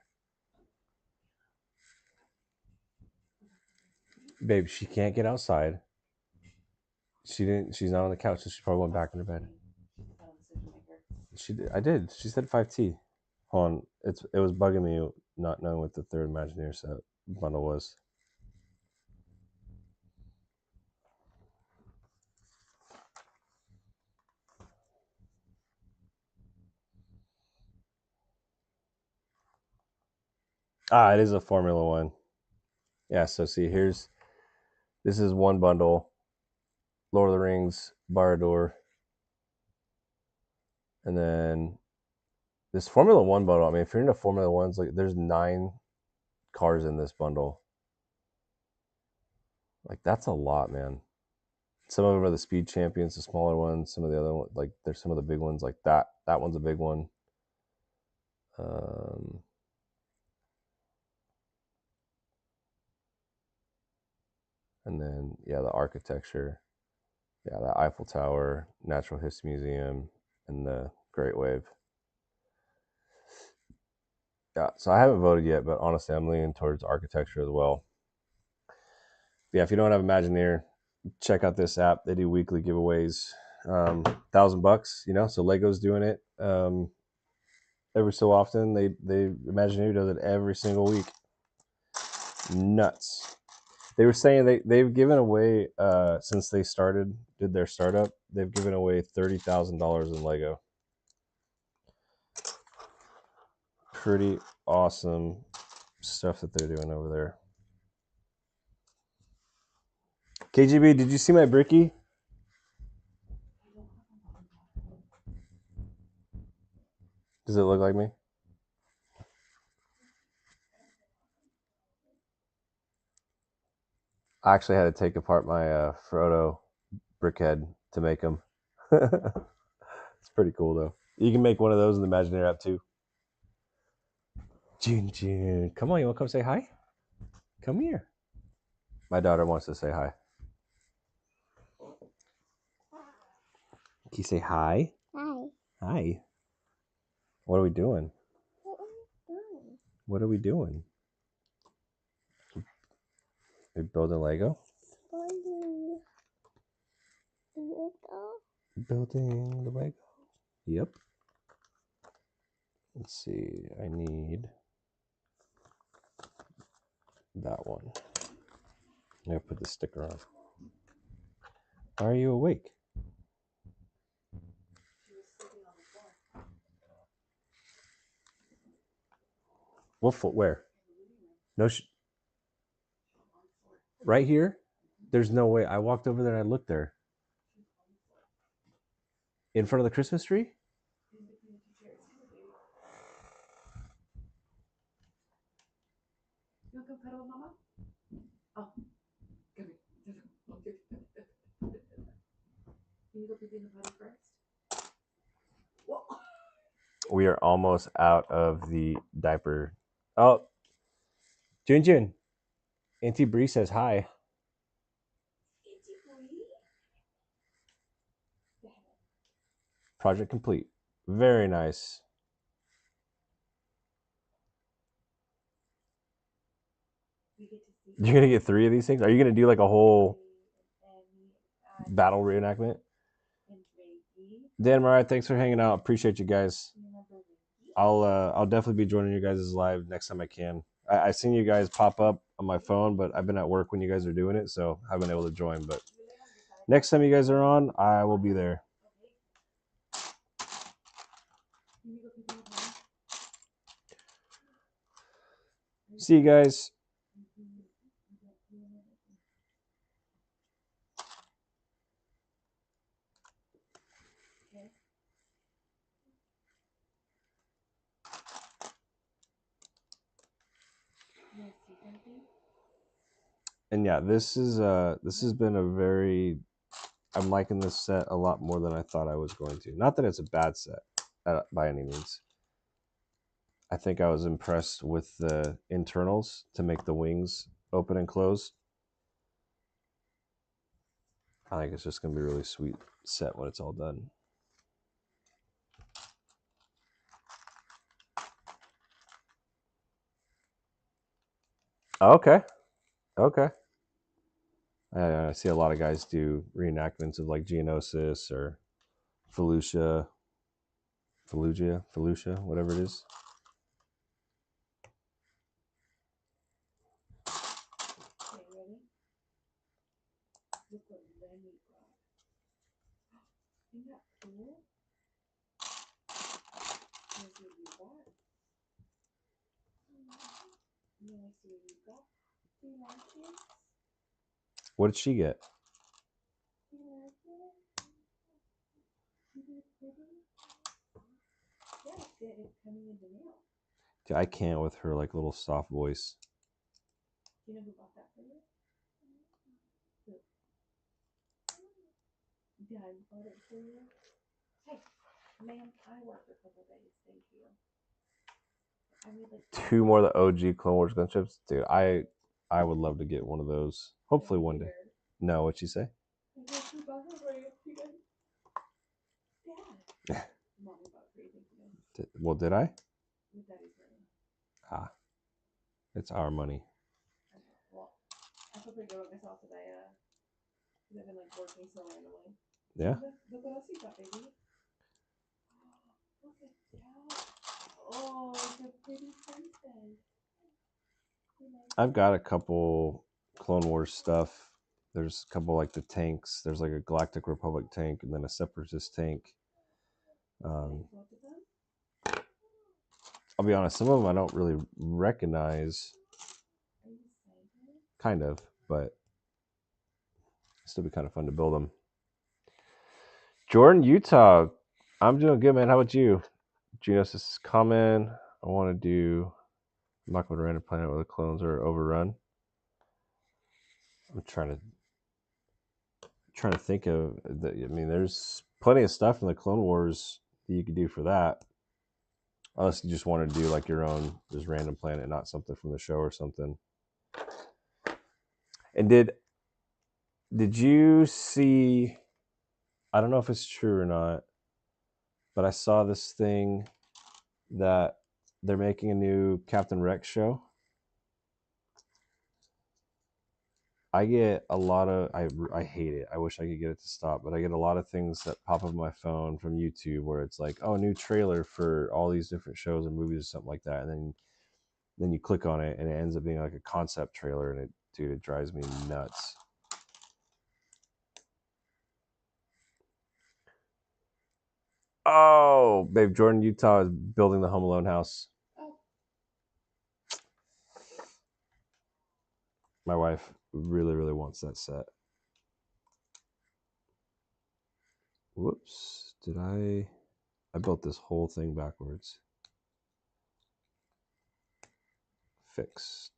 Babe, she can't get outside. She didn't. She's not on the couch, so she probably went back on her bed. She did. I did. She said 5T. Hold on. It was bugging me not knowing what the third Imagineer set bundle was. Ah, it is a Formula One. Yeah, so see, this is one bundle. Lord of the Rings, Barad-dûr. And then this Formula One bundle, I mean, if you're into Formula Ones, like there's 9 cars in this bundle. Like that's a lot, man. Some of them are the speed champions, the smaller ones. Some of the other ones, like there's some of the big ones, like that. That one's a big one. And then yeah, the architecture, yeah, the Eiffel Tower, Natural History Museum, and the Great Wave. Yeah, so I haven't voted yet, but honestly, I'm leaning towards architecture as well. Yeah, if you don't have Imagineer, check out this app. They do weekly giveaways. $1,000, you know. So Lego's doing it every so often. They Imagineer does it every single week. Nuts. They were saying they've given away since they did their startup. They've given away $30,000 in Lego. Pretty awesome stuff that they're doing over there. KGB, did you see my bricky? Does it look like me? I actually had to take apart my Frodo brickhead to make them. It's pretty cool though. You can make one of those in the Imagineer app too. June, come on, you want to come say hi? Come here. My daughter wants to say hi. Can you say hi? Hi. Hi. What are we doing? What are we doing? We're building Lego? Building the Lego. Yep. Let's see. I need that one. I'm going to put the sticker on. Why are you awake? What foot? Where? No. Right here? There's no way. I walked over there and I looked there. In front of the Christmas tree? You want to go cuddle with Mama? Oh, come here. Can you go pee in the potty first? Whoa. We are almost out of the diaper. Oh, Jun. Auntie Bree says hi. Project complete. Very nice. You're gonna get 3 of these things? Are you gonna do like a whole battle reenactment? Dan Mariah, thanks for hanging out. Appreciate you guys. I'll definitely be joining you guys live next time I can. I seen you guys pop up on my phone, but I've been at work when you guys are doing it, so I haven't been able to join. But next time you guys are on, I will be there. See you guys. And yeah, this has been a very, I'm liking this set a lot more than I thought I was going to. Not that it's a bad set by any means. I think I was impressed with the internals to make the wings open and close. I think it's just going to be a really sweet set when it's all done. Okay. Okay. I see a lot of guys do reenactments of like Geonosis or Felucia, whatever it is. Okay, ready? Look what Lenny got. Isn't that cool? Can I see what you got? Can I see what you got? Do you like it? What did she get? Do you like it? Is it pretty? Yeah, it's good. It's coming in the mail. Dude, I can't with her like little soft voice. Do you know who bought that for you? Who? Dad bought it for you? Hey, ma'am, I worked a couple days. Thank you. I made like 2 more of the OG Clone Wars gunships. Dude, I would love to get one of those. Hopefully one day. No, what'd she say? I guess who bought it for you? You did. Dad. Mommy bought it for you. Thank you. Well, did I? With Daddy's money. Ah, it's our money. Well, I feel pretty good with myself today. Because I've been like working so randomly. Yeah. Look what else you got, baby. Look at that. Oh, it's a pretty princess. I've got a couple Clone Wars stuff. There's a couple like the tanks. There's like a Galactic Republic tank and then a Separatist tank. I'll be honest, some of them I don't really recognize. Kind of, but still be kind of fun to build them. Jordan, Utah. I'm doing good, man. How about you? Geonosis is coming. I want to do. I'm not going to random planet where the clones are overrun. I'm trying to think of. I mean, there's plenty of stuff in the Clone Wars that you could do for that. Unless you just want to do like your own, just random planet, not something from the show or something. And did you see? I don't know if it's true or not, but I saw this thing that they're making a new Captain Rex show. I get a lot of I hate it. I wish I could get it to stop, but I get a lot of things that pop up on my phone from YouTube where it's like, oh, new trailer for all these different shows and movies or something like that, and then you click on it and it ends up being like a concept trailer, and it drives me nuts. Oh, babe, Jordan, Utah is building the Home Alone house. Oh. My wife really, really wants that set. Whoops, did I built this whole thing backwards. Fixed.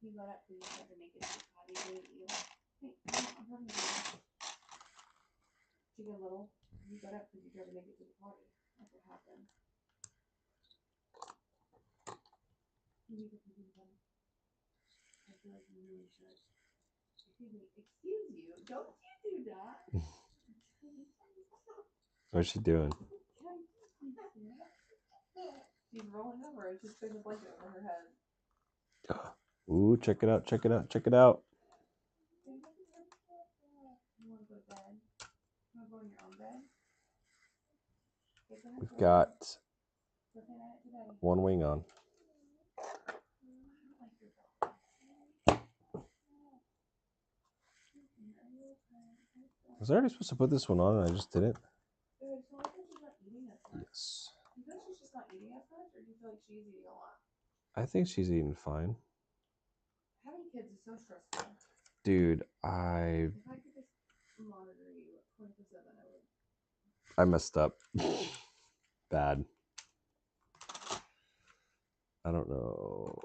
You got up, so you tried to make it too potty, didn't you? Hey, I'm talking to you. Chicken Little, you got up because you tried to make it to the potty. That's what happened. You need to do them. I feel like you really should. Excuse me. Excuse you. Don't you do that. What's she doing? She's rolling over and she's putting a blanket over her head. Ooh, check it out, check it out, check it out. You want to go to bed? You want to go in your own bed? We've got one wing on. Was I already supposed to put this one on and I just didn't? Yes. Do you feel like she's just not eating as much, or do you feel like she's eating a lot? I think she's eating fine. Having kids is so stressful. Dude, If I could just monitor you 24/7, I would. I messed up. Bad. I don't know.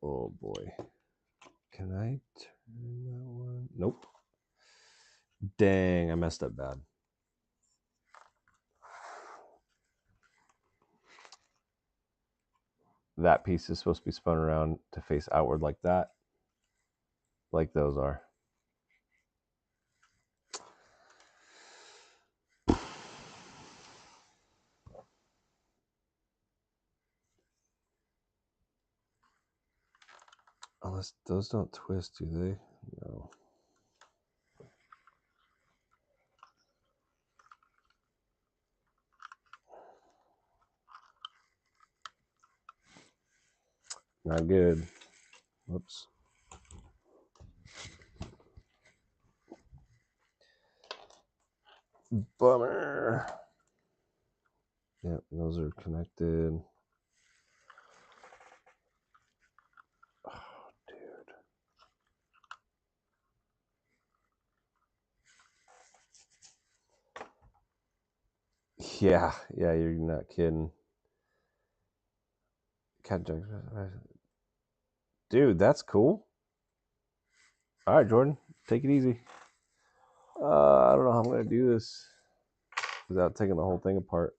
Oh boy. Can I turn that one? Nope. Dang, I messed up bad. That piece is supposed to be spun around to face outward like that. Like those are. Unless those don't twist, do they? No. Not good. Whoops. Bummer. Yep, those are connected. Oh, dude. Yeah, you're not kidding. Dude, that's cool. All right, Jordan, take it easy. I don't know how I'm going to do this without taking the whole thing apart.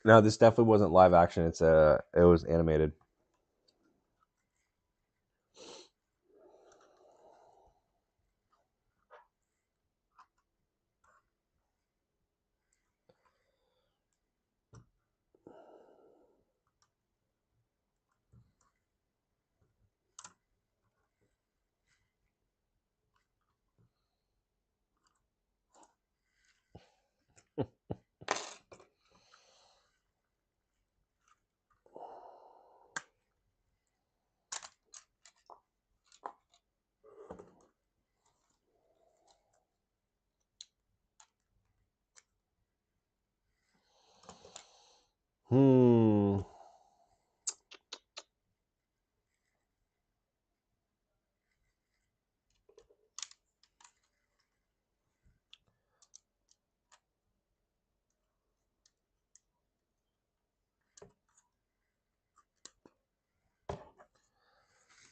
No, this definitely wasn't live action. It was animated.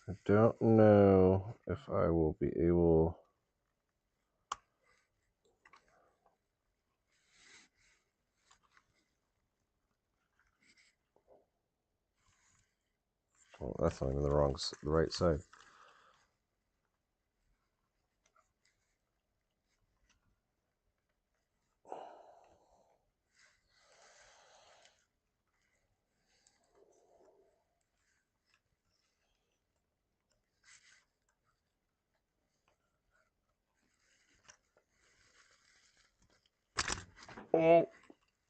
I don't know if I will be able. Oh, that's not even the right side. Oh.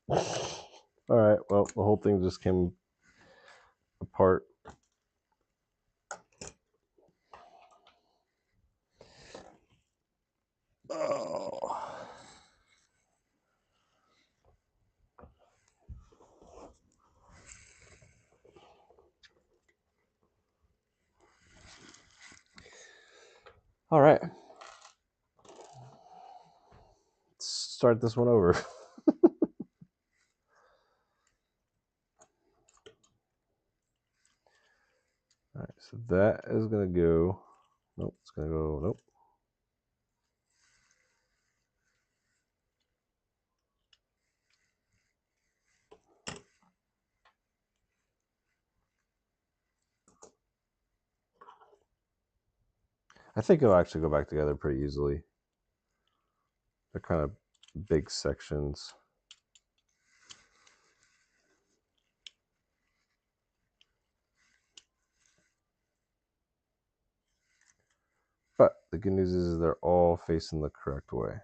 All right. Well, the whole thing just came apart. Oh. All right. Let's start this one over. All right. So that is going to go. Nope. It's going to go. Nope. I think it'll actually go back together pretty easily. They're kind of big sections. But the good news is they're all facing the correct way.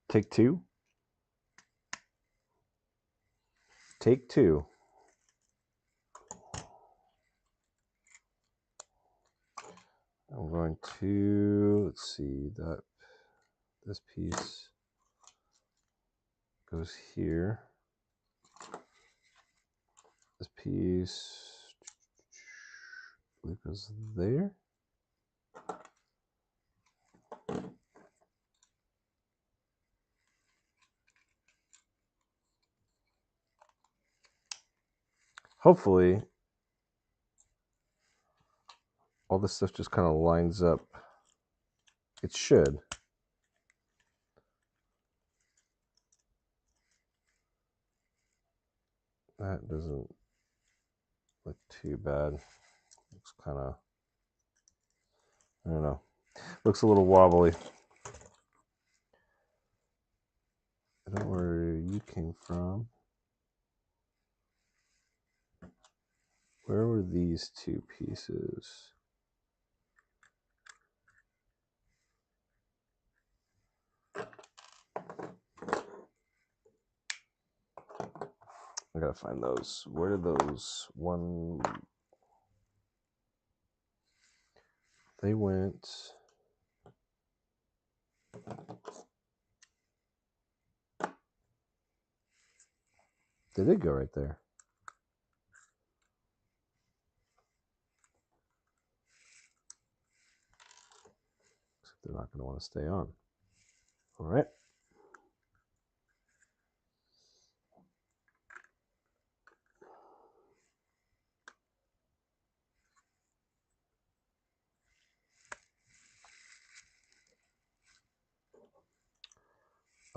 Take two. Take two. I'm going to, let's see, that this piece goes here. This piece goes there. Hopefully, all this stuff just kind of lines up. It should. That doesn't look too bad. Looks kind of, I don't know. Looks a little wobbly. I don't know where you came from. Where were these two pieces? I gotta find those. Where did those one? They went. They did go right there. Except they're not going to want to stay on. All right.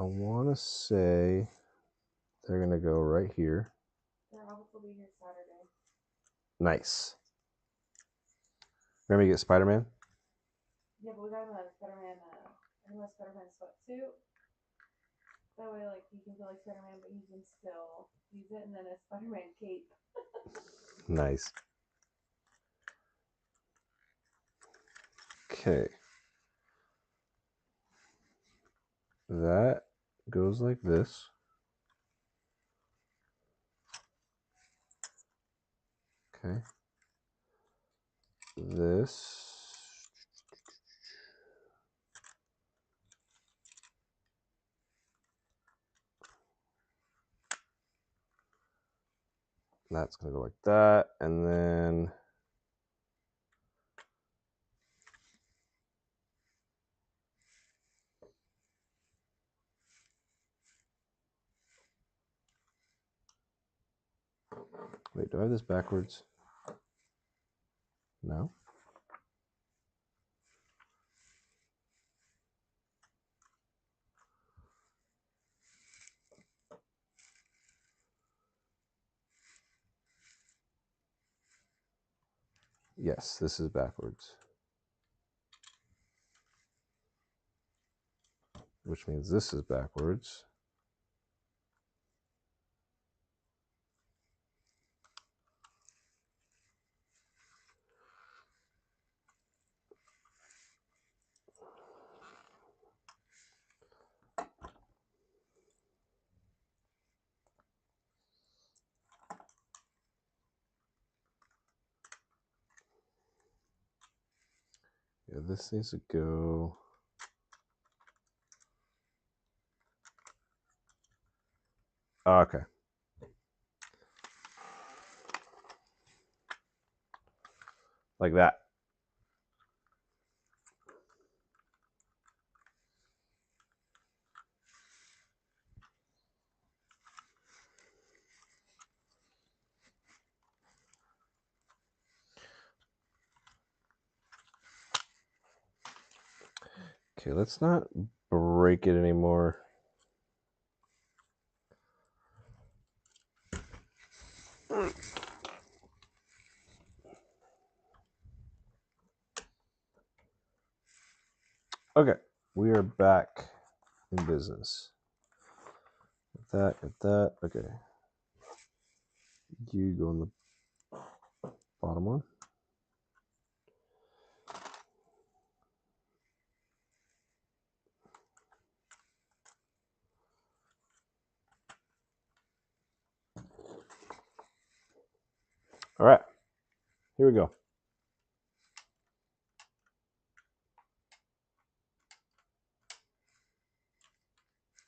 I want to say they're going to go right here. Their office will be here Saturday. Nice. Remember you get Spider-Man? Yeah, but we got him a Spider-Man, Spider-Man sweatsuit. That way, like, he can feel like Spider-Man, but he can still use it, and then a Spider-Man cape. Nice. Okay. That goes like this. Okay. This. That's going to go like that. And then wait, do I have this backwards? No. Yes, this is backwards. Which means this is backwards. Yeah, this needs to go. Oh, okay. Like that. Okay, let's not break it anymore. Okay, we are back in business. Get that. Okay. You go on the bottom one. All right, here we go.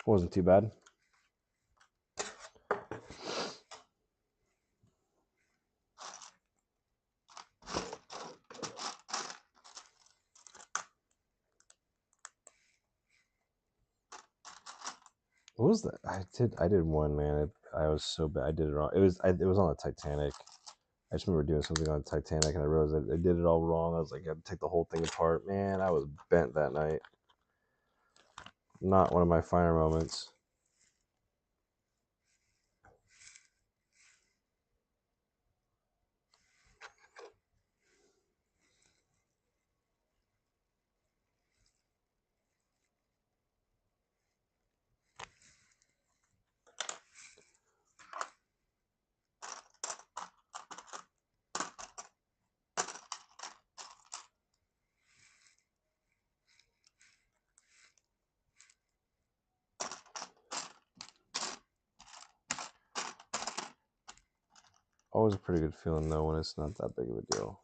Wasn't too bad. What was that? I did one, man. I was so bad. I did it wrong. It was on the Titanic. I just remember doing something on the Titanic, and I realized I did it all wrong. I was like, I had to take the whole thing apart. Man, I was bent that night. Not one of my finer moments. Always a pretty good feeling though when it's not that big of a deal.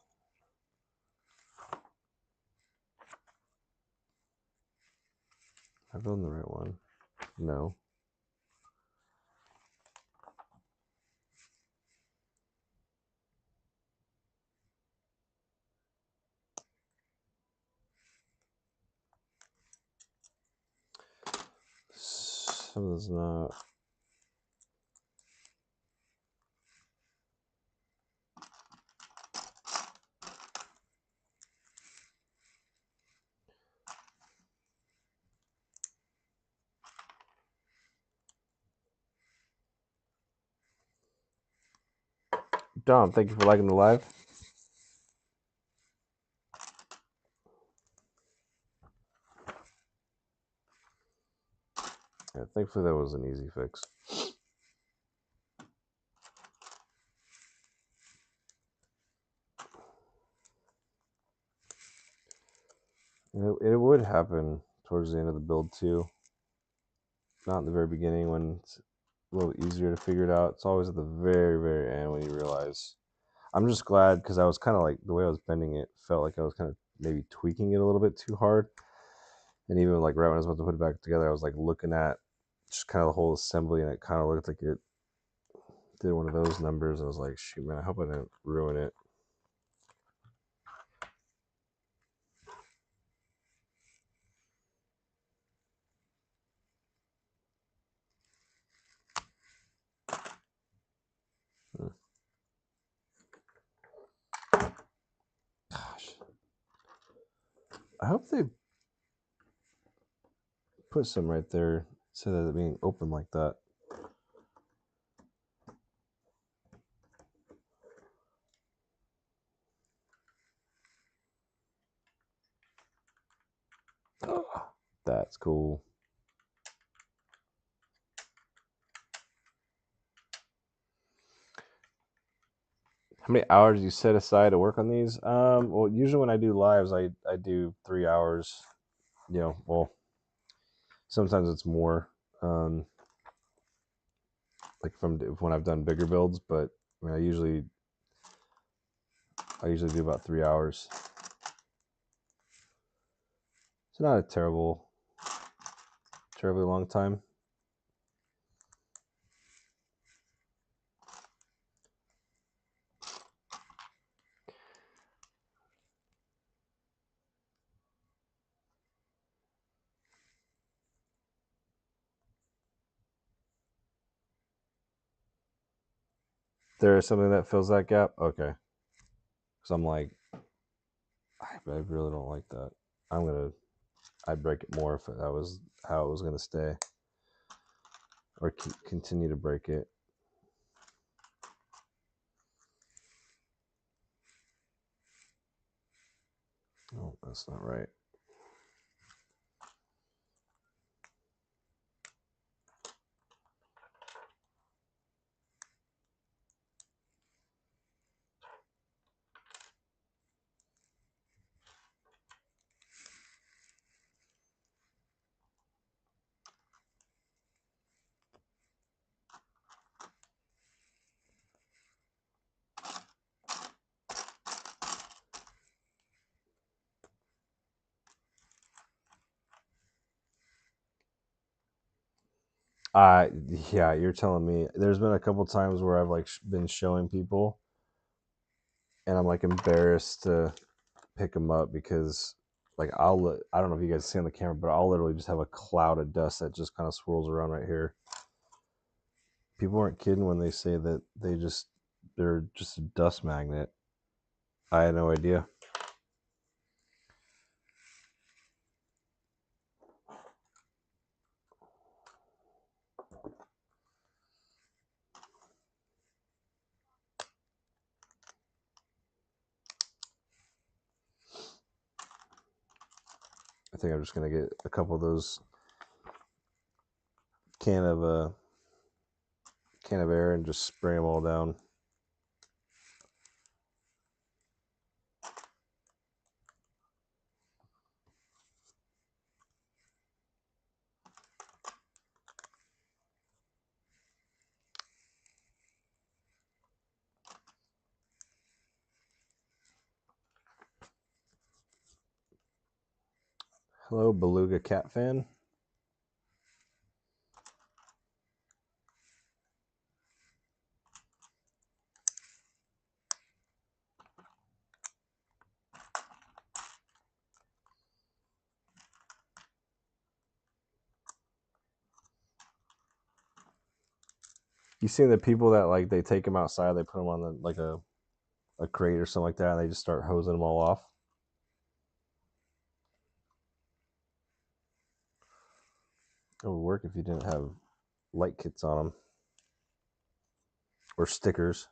Am I building the right one? No. Something's not. Dom, thank you for liking the live. Yeah, thankfully that was an easy fix. It would happen towards the end of the build too. Not in the very beginning when it's a little easier to figure it out. It's always at the very, very end when you realize. I'm just glad because I was kind of like the way I was bending it felt like I was kind of maybe tweaking it a little bit too hard. And even like right when I was about to put it back together, I was like looking at just kind of the whole assembly, and it kind of looked like it did one of those numbers. I was like, shoot, man, I hope I didn't ruin it. Gosh, I hope they put some right there so that it being open like that. Oh, that's cool. How many hours do you set aside to work on these? Well, usually when I do lives, I do 3 hours. You know, well, sometimes it's more. Like when I've done bigger builds, but I mean, I usually do about 3 hours. It's not a terribly long time. There is something that fills that gap. Okay, because I'm like, I really don't like that. I'd break it more if that was how it was gonna stay, or continue to break it. Oh, that's not right. Yeah, you're telling me. There's been a couple times where I've like been showing people, and I'm like embarrassed to pick them up because like I don't know if you guys see on the camera, but I'll literally just have a cloud of dust that just kind of swirls around right here. People aren't kidding when they say that they're just a dust magnet. I had no idea. I think I'm just gonna get a couple of those can of air and just spray them all down. Hello, Beluga Cat fan. You seen the people that like they take them outside, they put them on like a crate or something like that, and they just start hosing them all off? It would work if you didn't have light kits on them or stickers.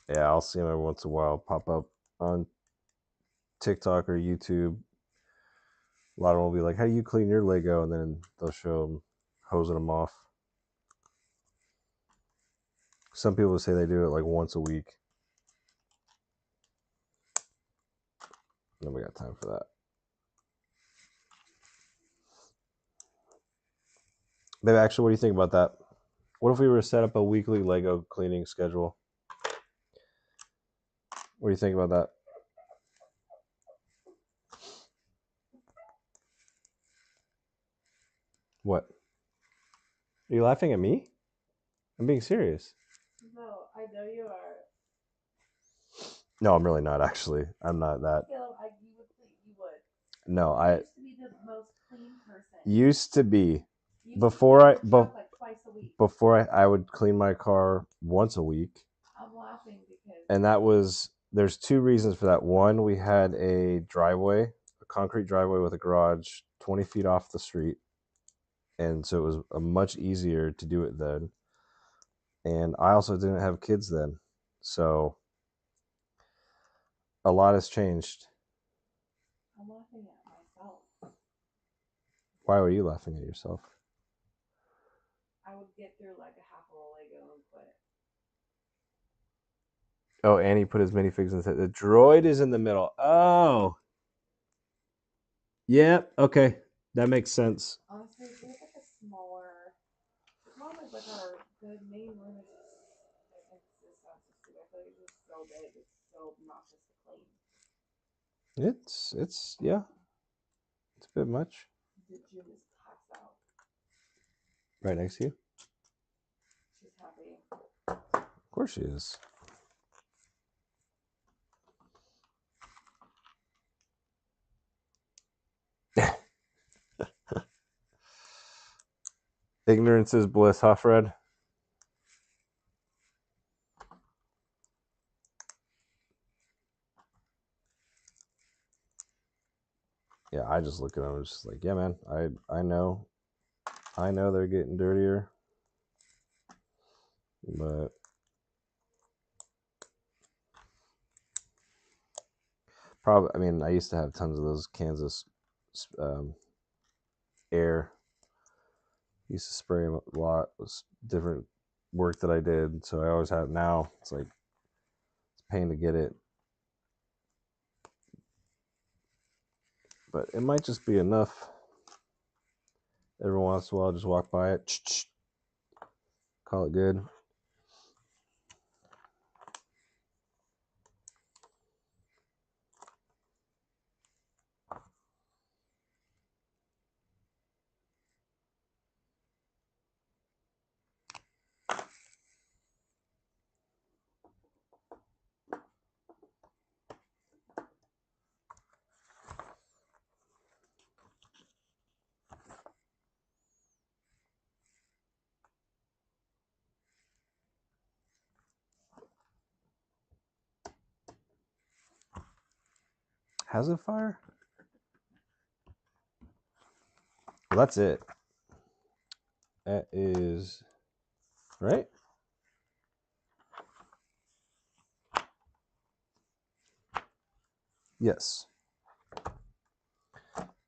Yeah, I'll see them every once in a while pop up on TikTok or YouTube. A lot of them will be like, "How do you clean your Lego?" And then they'll show them hosing them off. Some people say they do it like once a week. Nobody got time for that. Babe, actually, what do you think about that? What if we were to set up a weekly Lego cleaning schedule? What do you think about that? What? Are you laughing at me? I'm being serious. No, I know you are. No, I'm really not, actually. I'm not that. Caleb, you would. No, You I used to be the most clean person. used to be. You Before I would clean your truck, like twice a week. before I would clean my car once a week. I'm laughing because And that was, there's two reasons for that. One, we had a driveway, a concrete driveway with a garage 20 feet off the street. And so it was a much easier to do it then. And I also didn't have kids then. So a lot has changed. I'm laughing at myself. Why were you laughing at yourself? I would get through like a half of a Lego and quit. Oh, and he put his minifigs in the droid is in the middle. Oh. Yeah, okay. That makes sense. Honestly, if we have like a smaller, the problem is like the main room is just, this sounds so stupid. I feel like it's just so big, it's so obnoxious to clean. It's yeah. It's a bit much. The gym is taxed out. Right next to you? She's happy. Of course she is. Ignorance is bliss, huh, Fred? Yeah, I just look at them and just like, yeah, man, I know they're getting dirtier, but probably, I mean, I used to have tons of those Kansas air. Used to spray them a lot. It was different work that I did, so I always had it. Now it's like it's a pain to get it, but it might just be enough. Every once in a while, just walk by it, call it good. Has it fire? Well, that's it. That is right. Yes,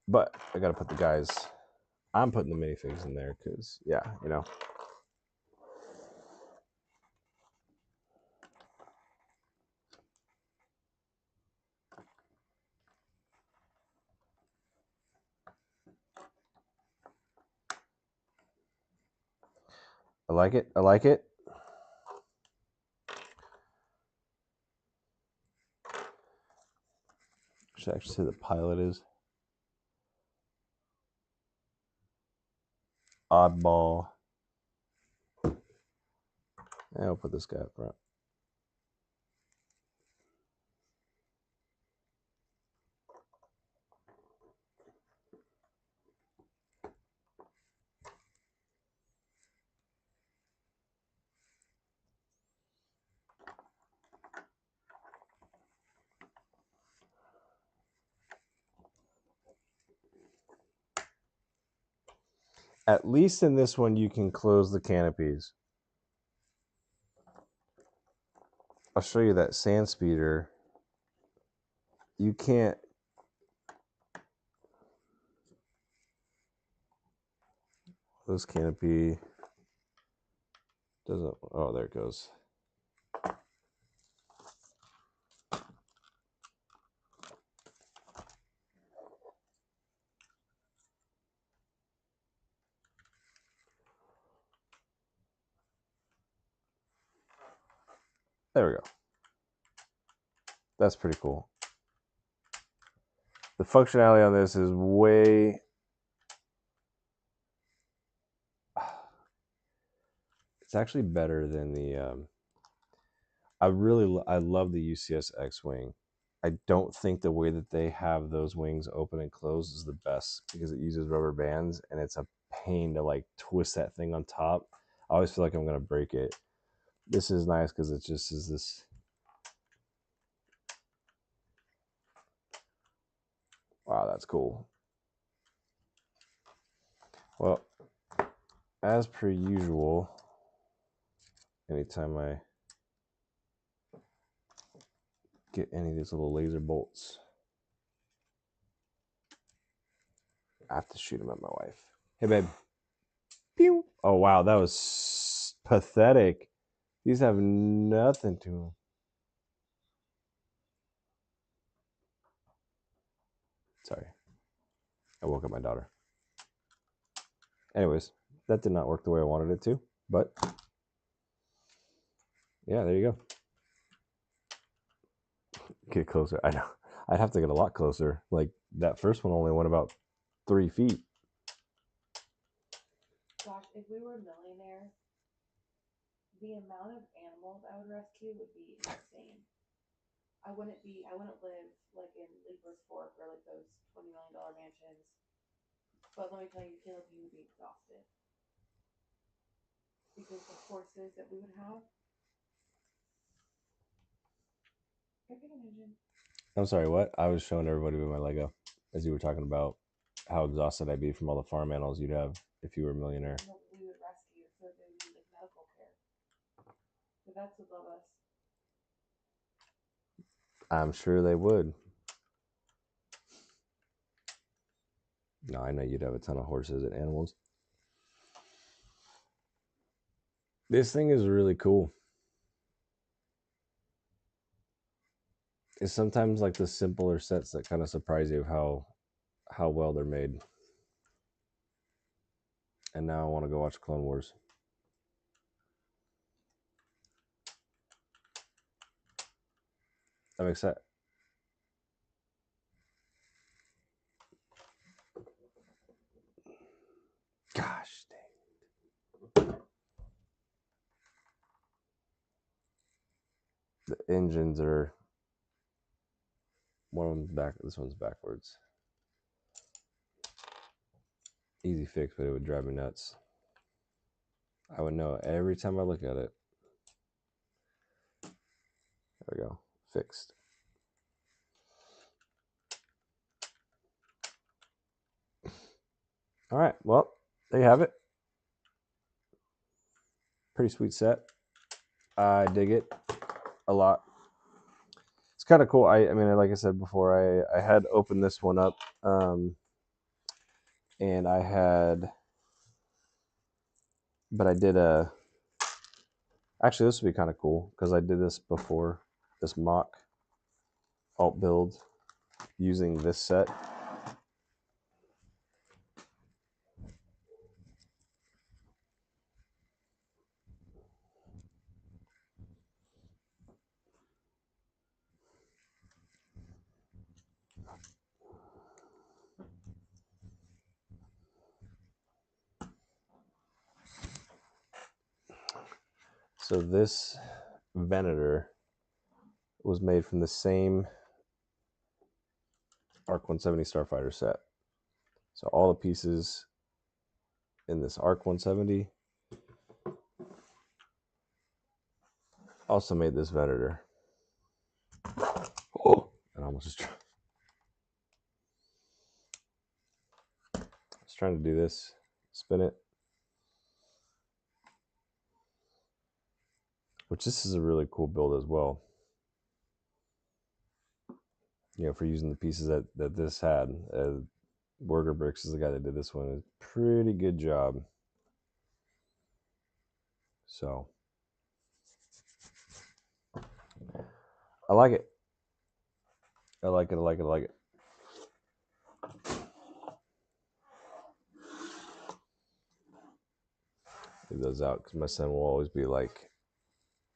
but I gotta put the guys. I'm putting the minifigs in there because, yeah, you know. I like it. I like it. Should actually say the pilot is oddball. And I'll put this guy up front. At least in this one, you can close the canopies. I'll show you that sand speeder. You can't. This canopy doesn't. Oh, there it goes. There we go. That's pretty cool. The functionality on this is way. It's actually better than the. I love the UCS X-Wing. I don't think the way that they have those wings open and close is the best because it uses rubber bands and it's a pain to like twist that thing on top. I always feel like I'm gonna break it. This is nice because it just is this. Wow, that's cool. Well, as per usual, anytime I get any of these little laser bolts, I have to shoot them at my wife. Hey, babe. Pew. Oh, wow, that was pathetic. These have nothing to them. Sorry. I woke up my daughter. Anyways, that did not work the way I wanted it to, but yeah, there you go. Get closer. I know. I'd have to get a lot closer. Like that first one only went about 3 feet. Gosh, if we were millionaires, the amount of animals I would rescue would be insane. I wouldn't live like in Leaper's Fork or like those $20 million mansions. But let me tell you, Caleb, you would be exhausted. Because the horses that we would have. I'm sorry, what? I was showing everybody with my Lego as you were talking about how exhausted I'd be from all the farm animals you'd have if you were a millionaire. No, we would rescue so they would need like medical care. The vets would love us. I'm sure they would. No, I know you'd have a ton of horses and animals. This thing is really cool. It's sometimes like the simpler sets that kind of surprise you of how well they're made. And now I want to go watch Clone Wars. I'm excited. Gosh dang. The engines are, one of them's back, this one's backwards. Easy fix, but it would drive me nuts. I would know every time I look at it. There we go. Fixed. All right. Well, there you have it. Pretty sweet set. I dig it a lot. It's kind of cool. I mean, like I said before, I had opened this one up, and I had, but I did a. Actually, this would be kind of cool because I did this before, this mock alt build using this set. So this Venator was made from the same ARC-170 Starfighter set. So all the pieces in this ARC-170 also made this Venator. Oh, and I almost just was trying to do this, spin it. Which this is a really cool build as well. You know, for using the pieces that this had. Burger Bricks is the guy that did this one. A pretty good job. So I like it. I like it. I like it. I like it. Leave those out because my son will always be like,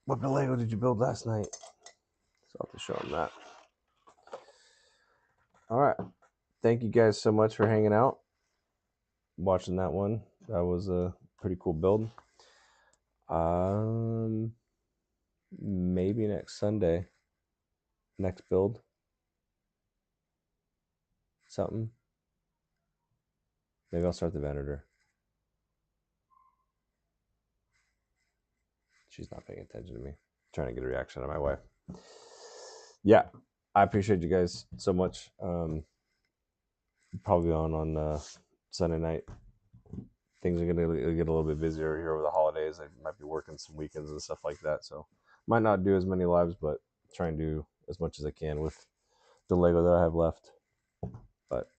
"What Lego did you build last night?" So I'll have to show him that. All right. Thank you guys so much for hanging out, watching that one. That was a pretty cool build. Maybe next Sunday, next build, something. Maybe I'll start the Venator. She's not paying attention to me. I'm trying to get a reaction out of my wife. Yeah, I appreciate you guys so much. Probably on Sunday night. Things are gonna get a little bit busier here over the holidays. I might be working some weekends and stuff like that, so might not do as many lives, but try and do as much as I can with the Lego that I have left. But